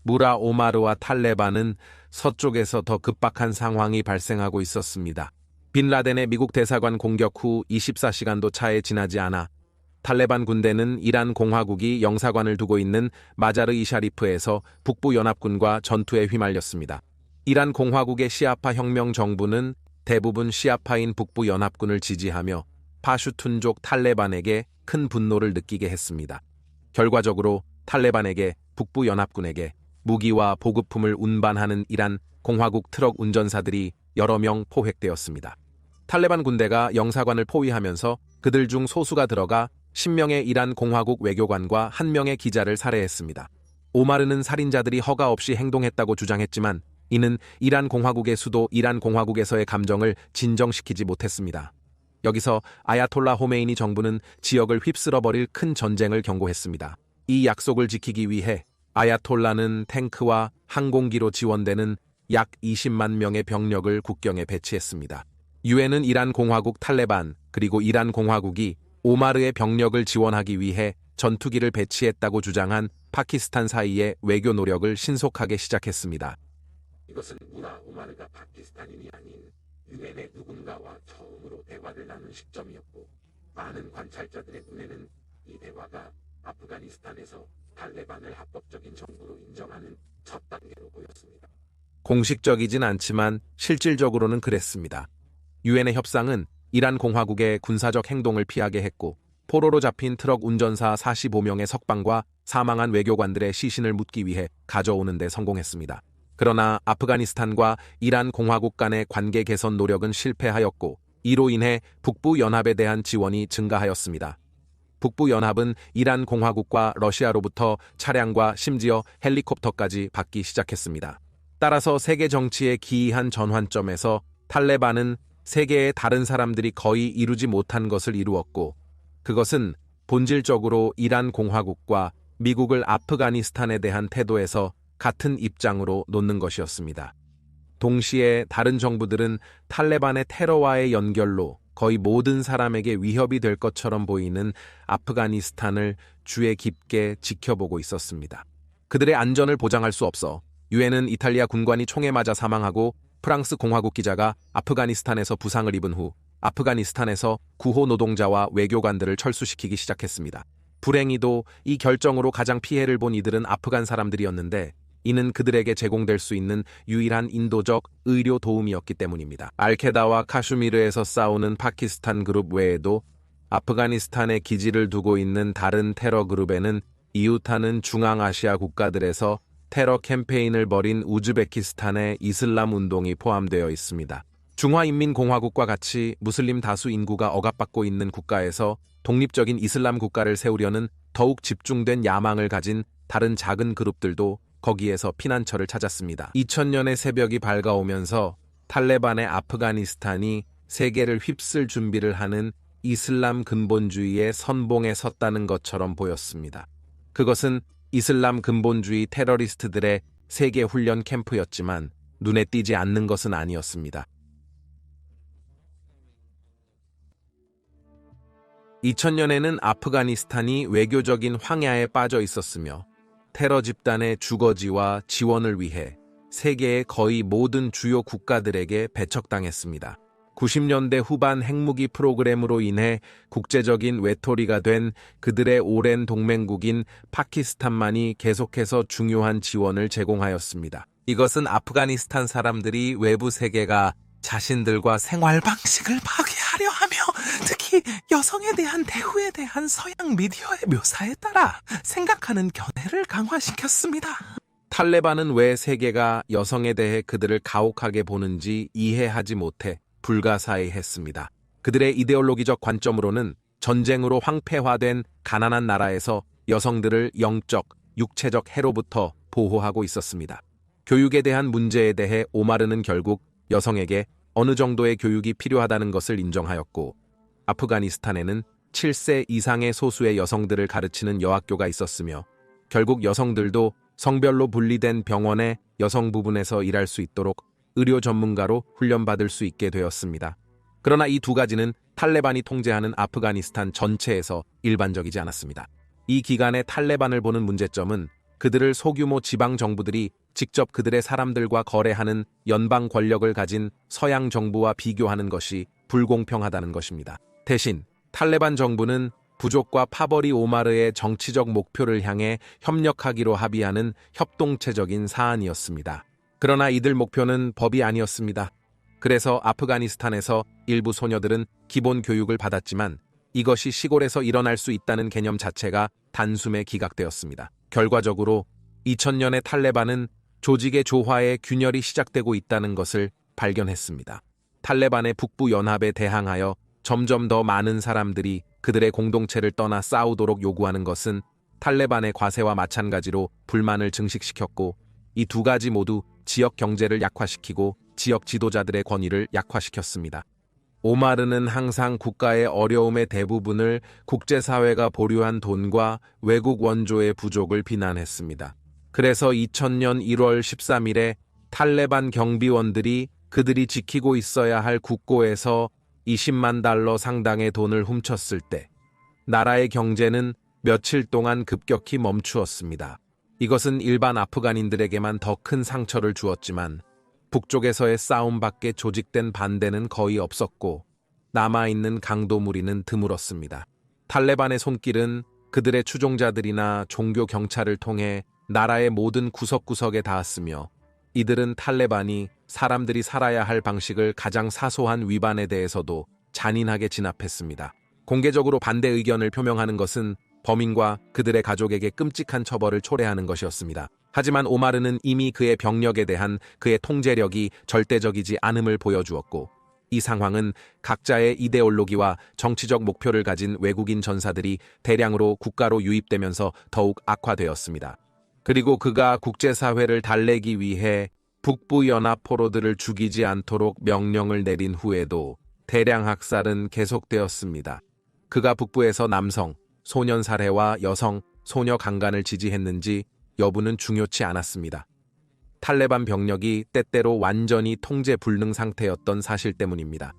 무라 오마르와 탈레반은 서쪽에서 더 급박한 상황이 발생하고 있었습니다. 빈 라덴의 미국 대사관 공격 후 24시간도 차에 지나지 않아 탈레반 군대는 이란 공화국이 영사관을 두고 있는 마자르 이 샤리프에서 북부 연합군과 전투에 휘말렸습니다. 이란 공화국의 시아파 혁명 정부는 대부분 시아파인 북부 연합군을 지지하며 파슈툰족 탈레반에게 큰 분노를 느끼게 했습니다. 결과적으로 탈레반에게 북부 연합군에게 무기와 보급품을 운반하는 이란 공화국 트럭 운전사들이 여러 명 포획되었습니다. 탈레반 군대가 영사관을 포위하면서 그들 중 소수가 들어가 10명의 이란 공화국 외교관과 1명의 기자를 살해했습니다. 오마르는 살인자들이 허가 없이 행동했다고 주장했지만 이는 이란 공화국의 수도 이란 공화국에서의 감정을 진정시키지 못했습니다. 여기서 아야톨라 호메이니 정부는 지역을 휩쓸어버릴 큰 전쟁을 경고했습니다. 이 약속을 지키기 위해 아야톨라는 탱크와 항공기로 지원되는 약 20만 명의 병력을 국경에 배치했습니다. 유엔은 이란 공화국 탈레반 그리고 이란 공화국이 오마르의 병력을 지원하기 위해 전투기를 배치했다고 주장한 파키스탄 사이의 외교 노력을 신속하게 시작했습니다. 이것은 무라 오마르가 파키스탄인이 아닌 유엔의 누군가와 처음으로 대화를 나눈 시점이었고 많은 관찰자들의 눈에는 이 대화가 아프가니스탄에서 탈레반을 합법적인 정부로 인정하는 첫 단계로 보였습니다. 공식적이진 않지만 실질적으로는 그랬습니다. 유엔의 협상은 이란 공화국의 군사적 행동을 피하게 했고 포로로 잡힌 트럭 운전사 45명의 석방과 사망한 외교관들의 시신을 묻기 위해 가져오는 데 성공했습니다. 그러나 아프가니스탄과 이란 공화국 간의 관계 개선 노력은 실패하였고 이로 인해 북부 연합에 대한 지원이 증가하였습니다. 북부 연합은 이란 공화국과 러시아로부터 차량과 심지어 헬리콥터까지 받기 시작했습니다. 따라서 세계 정치의 기이한 전환점에서 탈레반은 세계의 다른 사람들이 거의 이루지 못한 것을 이루었고 그것은 본질적으로 이란 공화국과 미국을 아프가니스탄에 대한 태도에서 같은 입장으로 놓는 것이었습니다. 동시에 다른 정부들은 탈레반의 테러와의 연결로 거의 모든 사람에게 위협이 될 것처럼 보이는 아프가니스탄을 주의 깊게 지켜보고 있었습니다. 그들의 안전을 보장할 수 없어 유엔은 이탈리아 군관이 총에 맞아 사망하고 프랑스 공화국 기자가 아프가니스탄에서 부상을 입은 후 아프가니스탄에서 구호 노동자와 외교관들을 철수시키기 시작했습니다. 불행히도 이 결정으로 가장 피해를 본 이들은 아프간 사람들이었는데 이는 그들에게 제공될 수 있는 유일한 인도적 의료 도움이었기 때문입니다. 알케다와 카슈미르에서 싸우는 파키스탄 그룹 외에도 아프가니스탄에 기지를 두고 있는 다른 테러 그룹에는 이웃하는 중앙아시아 국가들에서 테러 캠페인을 벌인 우즈베키스탄의 이슬람 운동이 포함되어 있습니다. 중화인민공화국과 같이 무슬림 다수 인구가 억압받고 있는 국가에서 독립적인 이슬람 국가를 세우려는 더욱 집중된 야망을 가진 다른 작은 그룹들도 거기에서 피난처를 찾았습니다. 2000년의 새벽이 밝아오면서 탈레반의 아프가니스탄이 세계를 휩쓸 준비를 하는 이슬람 근본주의의 선봉에 섰다는 것처럼 보였습니다. 그것은 이슬람 근본주의 테러리스트들의 세계 훈련 캠프였지만 눈에 띄지 않는 것은 아니었습니다. 2000년에는 아프가니스탄이 외교적인 황야에 빠져 있었으며 테러 집단의 주거지와 지원을 위해 세계의 거의 모든 주요 국가들에게 배척당했습니다. 90년대 후반 핵무기 프로그램으로 인해 국제적인 외톨이가 된 그들의 오랜 동맹국인 파키스탄만이 계속해서 중요한 지원을 제공하였습니다. 이것은 아프가니스탄 사람들이 외부 세계가 자신들과 생활 방식을 파괴하려 하며 특히 여성에 대한 대우에 대한 서양 미디어의 묘사에 따라 생각하는 견해를 강화시켰습니다. 탈레반은 왜 세계가 여성에 대해 그들을 가혹하게 보는지 이해하지 못해 불가사의했습니다. 그들의 이데올로기적 관점으로는 전쟁으로 황폐화된 가난한 나라에서 여성들을 영적, 육체적 해로부터 보호하고 있었습니다. 교육에 대한 문제에 대해 오마르는 결국 여성에게 어느 정도의 교육이 필요하다는 것을 인정하였고 아프가니스탄에는 7세 이상의 소수의 여성들을 가르치는 여학교가 있었으며 결국 여성들도 성별로 분리된 병원의 여성 부분에서 일할 수 있도록 의료 전문가로 훈련받을 수 있게 되었습니다. 그러나 이 두 가지는 탈레반이 통제하는 아프가니스탄 전체에서 일반적이지 않았습니다. 이 기간에 탈레반을 보는 문제점은 그들을 소규모 지방 정부들이 직접 그들의 사람들과 거래하는 연방 권력을 가진 서양 정부와 비교하는 것이 불공평하다는 것입니다. 대신 탈레반 정부는 부족과 파버리 오마르의 정치적 목표를 향해 협력하기로 합의하는 협동체적인 사안이었습니다. 그러나 이들 목표는 법이 아니었습니다. 그래서 아프가니스탄에서 일부 소녀들은 기본 교육을 받았지만 이것이 시골에서 일어날 수 있다는 개념 자체가 단숨에 기각되었습니다. 결과적으로 2000년에 탈레반은 조직의 조화에 균열이 시작되고 있다는 것을 발견했습니다. 탈레반의 북부 연합에 대항하여 점점 더 많은 사람들이 그들의 공동체를 떠나 싸우도록 요구하는 것은 탈레반의 과세와 마찬가지로 불만을 증식시켰고 이 두 가지 모두 지역 경제를 약화시키고 지역 지도자들의 권위를 약화시켰습니다. 오마르는 항상 국가의 어려움의 대부분을 국제사회가 보류한 돈과 외국 원조의 부족을 비난했습니다. 그래서 2000년 1월 13일에 탈레반 경비원들이 그들이 지키고 있어야 할 국고에서 20만 달러 상당의 돈을 훔쳤을 때 나라의 경제는 며칠 동안 급격히 멈추었습니다. 이것은 일반 아프간인들에게만 더 큰 상처를 주었지만 북쪽에서의 싸움밖에 조직된 반대는 거의 없었고 남아있는 강도 무리는 드물었습니다. 탈레반의 손길은 그들의 추종자들이나 종교 경찰을 통해 나라의 모든 구석구석에 닿았으며 이들은 탈레반이 사람들이 살아야 할 방식을 가장 사소한 위반에 대해서도 잔인하게 진압했습니다. 공개적으로 반대 의견을 표명하는 것은 범인과 그들의 가족에게 끔찍한 처벌을 초래하는 것이었습니다. 하지만 오마르는 이미 그의 병력에 대한 그의 통제력이 절대적이지 않음을 보여주었고 이 상황은 각자의 이데올로기와 정치적 목표를 가진 외국인 전사들이 대량으로 국가로 유입되면서 더욱 악화되었습니다. 그리고 그가 국제사회를 달래기 위해 북부연합 포로들을 죽이지 않도록 명령을 내린 후에도 대량 학살은 계속되었습니다. 그가 북부에서 남성, 소년 살해와 여성, 소녀 강간을 지지했는지 여부는 중요치 않았습니다. 탈레반 병력이 때때로 완전히 통제 불능 상태였던 사실 때문입니다.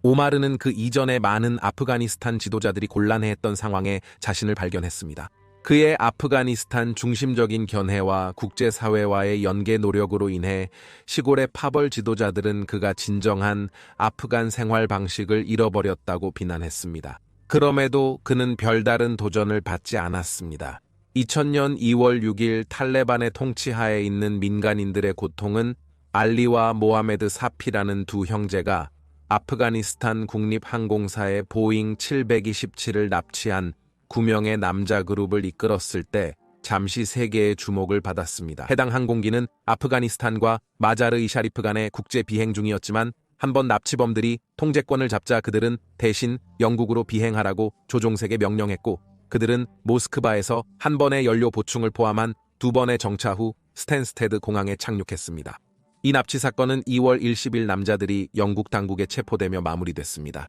오마르는 그 이전에 많은 아프가니스탄 지도자들이 곤란해했던 상황에 자신을 발견했습니다. 그의 아프가니스탄 중심적인 견해와 국제사회와의 연계 노력으로 인해 시골의 파벌 지도자들은 그가 진정한 아프간 생활 방식을 잃어버렸다고 비난했습니다. 그럼에도 그는 별다른 도전을 받지 않았습니다. 2000년 2월 6일 탈레반의 통치하에 있는 민간인들의 고통은 알리와 모하메드 사피라는 두 형제가 아프가니스탄 국립항공사의 보잉 727을 납치한 9명의 남자 그룹을 이끌었을 때 잠시 세계의 주목을 받았습니다. 해당 항공기는 아프가니스탄과 마자르-이 샤리프 간의 국제 비행 중이었지만 한번 납치범들이 통제권을 잡자 그들은 대신 영국으로 비행하라고 조종색에 명령했고 그들은 모스크바에서 한 번의 연료 보충을 포함한 2번의 정차 후 스탠스테드 공항에 착륙했습니다. 이 납치 사건은 2월 10일 남자들이 영국 당국에 체포되며 마무리됐습니다.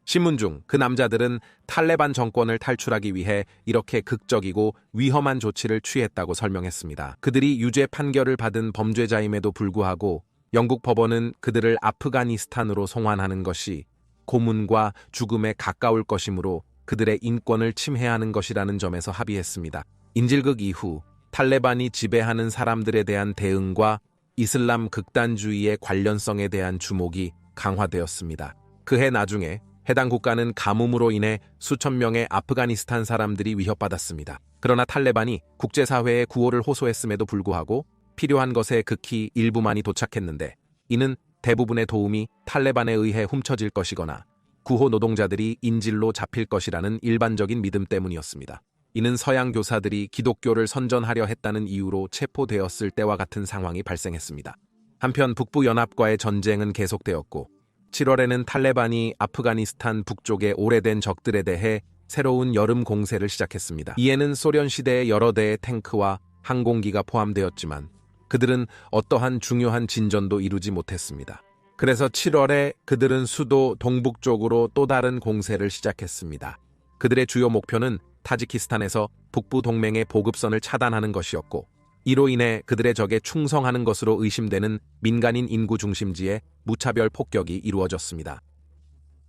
신문 중 그 남자들은 탈레반 정권을 탈출하기 위해 이렇게 극적이고 위험한 조치를 취했다고 설명했습니다. 그들이 유죄 판결을 받은 범죄자임에도 불구하고 영국 법원은 그들을 아프가니스탄으로 송환하는 것이 고문과 죽음에 가까울 것이므로 그들의 인권을 침해하는 것이라는 점에서 합의했습니다. 인질극 이후 탈레반이 지배하는 사람들에 대한 대응과 이슬람 극단주의의 관련성에 대한 주목이 강화되었습니다. 그해 나중에 해당 국가는 가뭄으로 인해 수천 명의 아프가니스탄 사람들이 위협받았습니다. 그러나 탈레반이 국제사회에 구호를 호소했음에도 불구하고 필요한 것의 극히 일부만이 도착했는데 이는 대부분의 도움이 탈레반에 의해 훔쳐질 것이거나 구호 노동자들이 인질로 잡힐 것이라는 일반적인 믿음 때문이었습니다. 이는 서양 교사들이 기독교를 선전하려 했다는 이유로 체포되었을 때와 같은 상황이 발생했습니다. 한편 북부 연합과의 전쟁은 계속되었고 7월에는 탈레반이 아프가니스탄 북쪽의 오래된 적들에 대해 새로운 여름 공세를 시작했습니다. 이에는 소련 시대의 여러 대의 탱크와 항공기가 포함되었지만 그들은 어떠한 중요한 진전도 이루지 못했습니다. 그래서 7월에 그들은 수도 동북쪽으로 또 다른 공세를 시작했습니다. 그들의 주요 목표는 타지키스탄에서 북부 동맹의 보급선을 차단하는 것이었고 이로 인해 그들의 적에 충성하는 것으로 의심되는 민간인 인구 중심지에 무차별 폭격이 이루어졌습니다.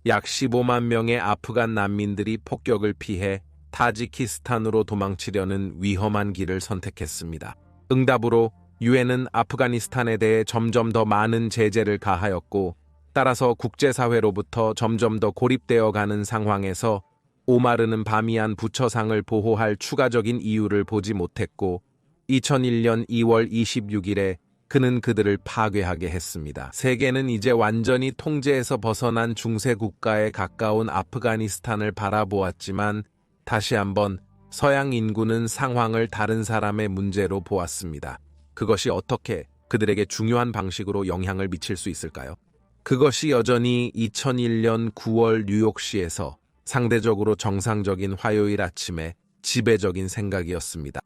약 15만 명의 아프간 난민들이 폭격을 피해 타지키스탄으로 도망치려는 위험한 길을 선택했습니다. 응답으로 유엔은 아프가니스탄에 대해 점점 더 많은 제재를 가하였고 따라서 국제사회로부터 점점 더 고립되어 가는 상황에서 오마르는 바미안 부처상을 보호할 추가적인 이유를 보지 못했고 2001년 2월 26일에 그는 그들을 파괴하게 했습니다. 세계는 이제 완전히 통제에서 벗어난 중세 국가에 가까운 아프가니스탄을 바라보았지만 다시 한번 서양 인구는 상황을 다른 사람의 문제로 보았습니다. 그것이 어떻게 그들에게 중요한 방식으로 영향을 미칠 수 있을까요? 그것이 여전히 2001년 9월 뉴욕시에서 상대적으로 정상적인 화요일 아침에 지배적인 생각이었습니다.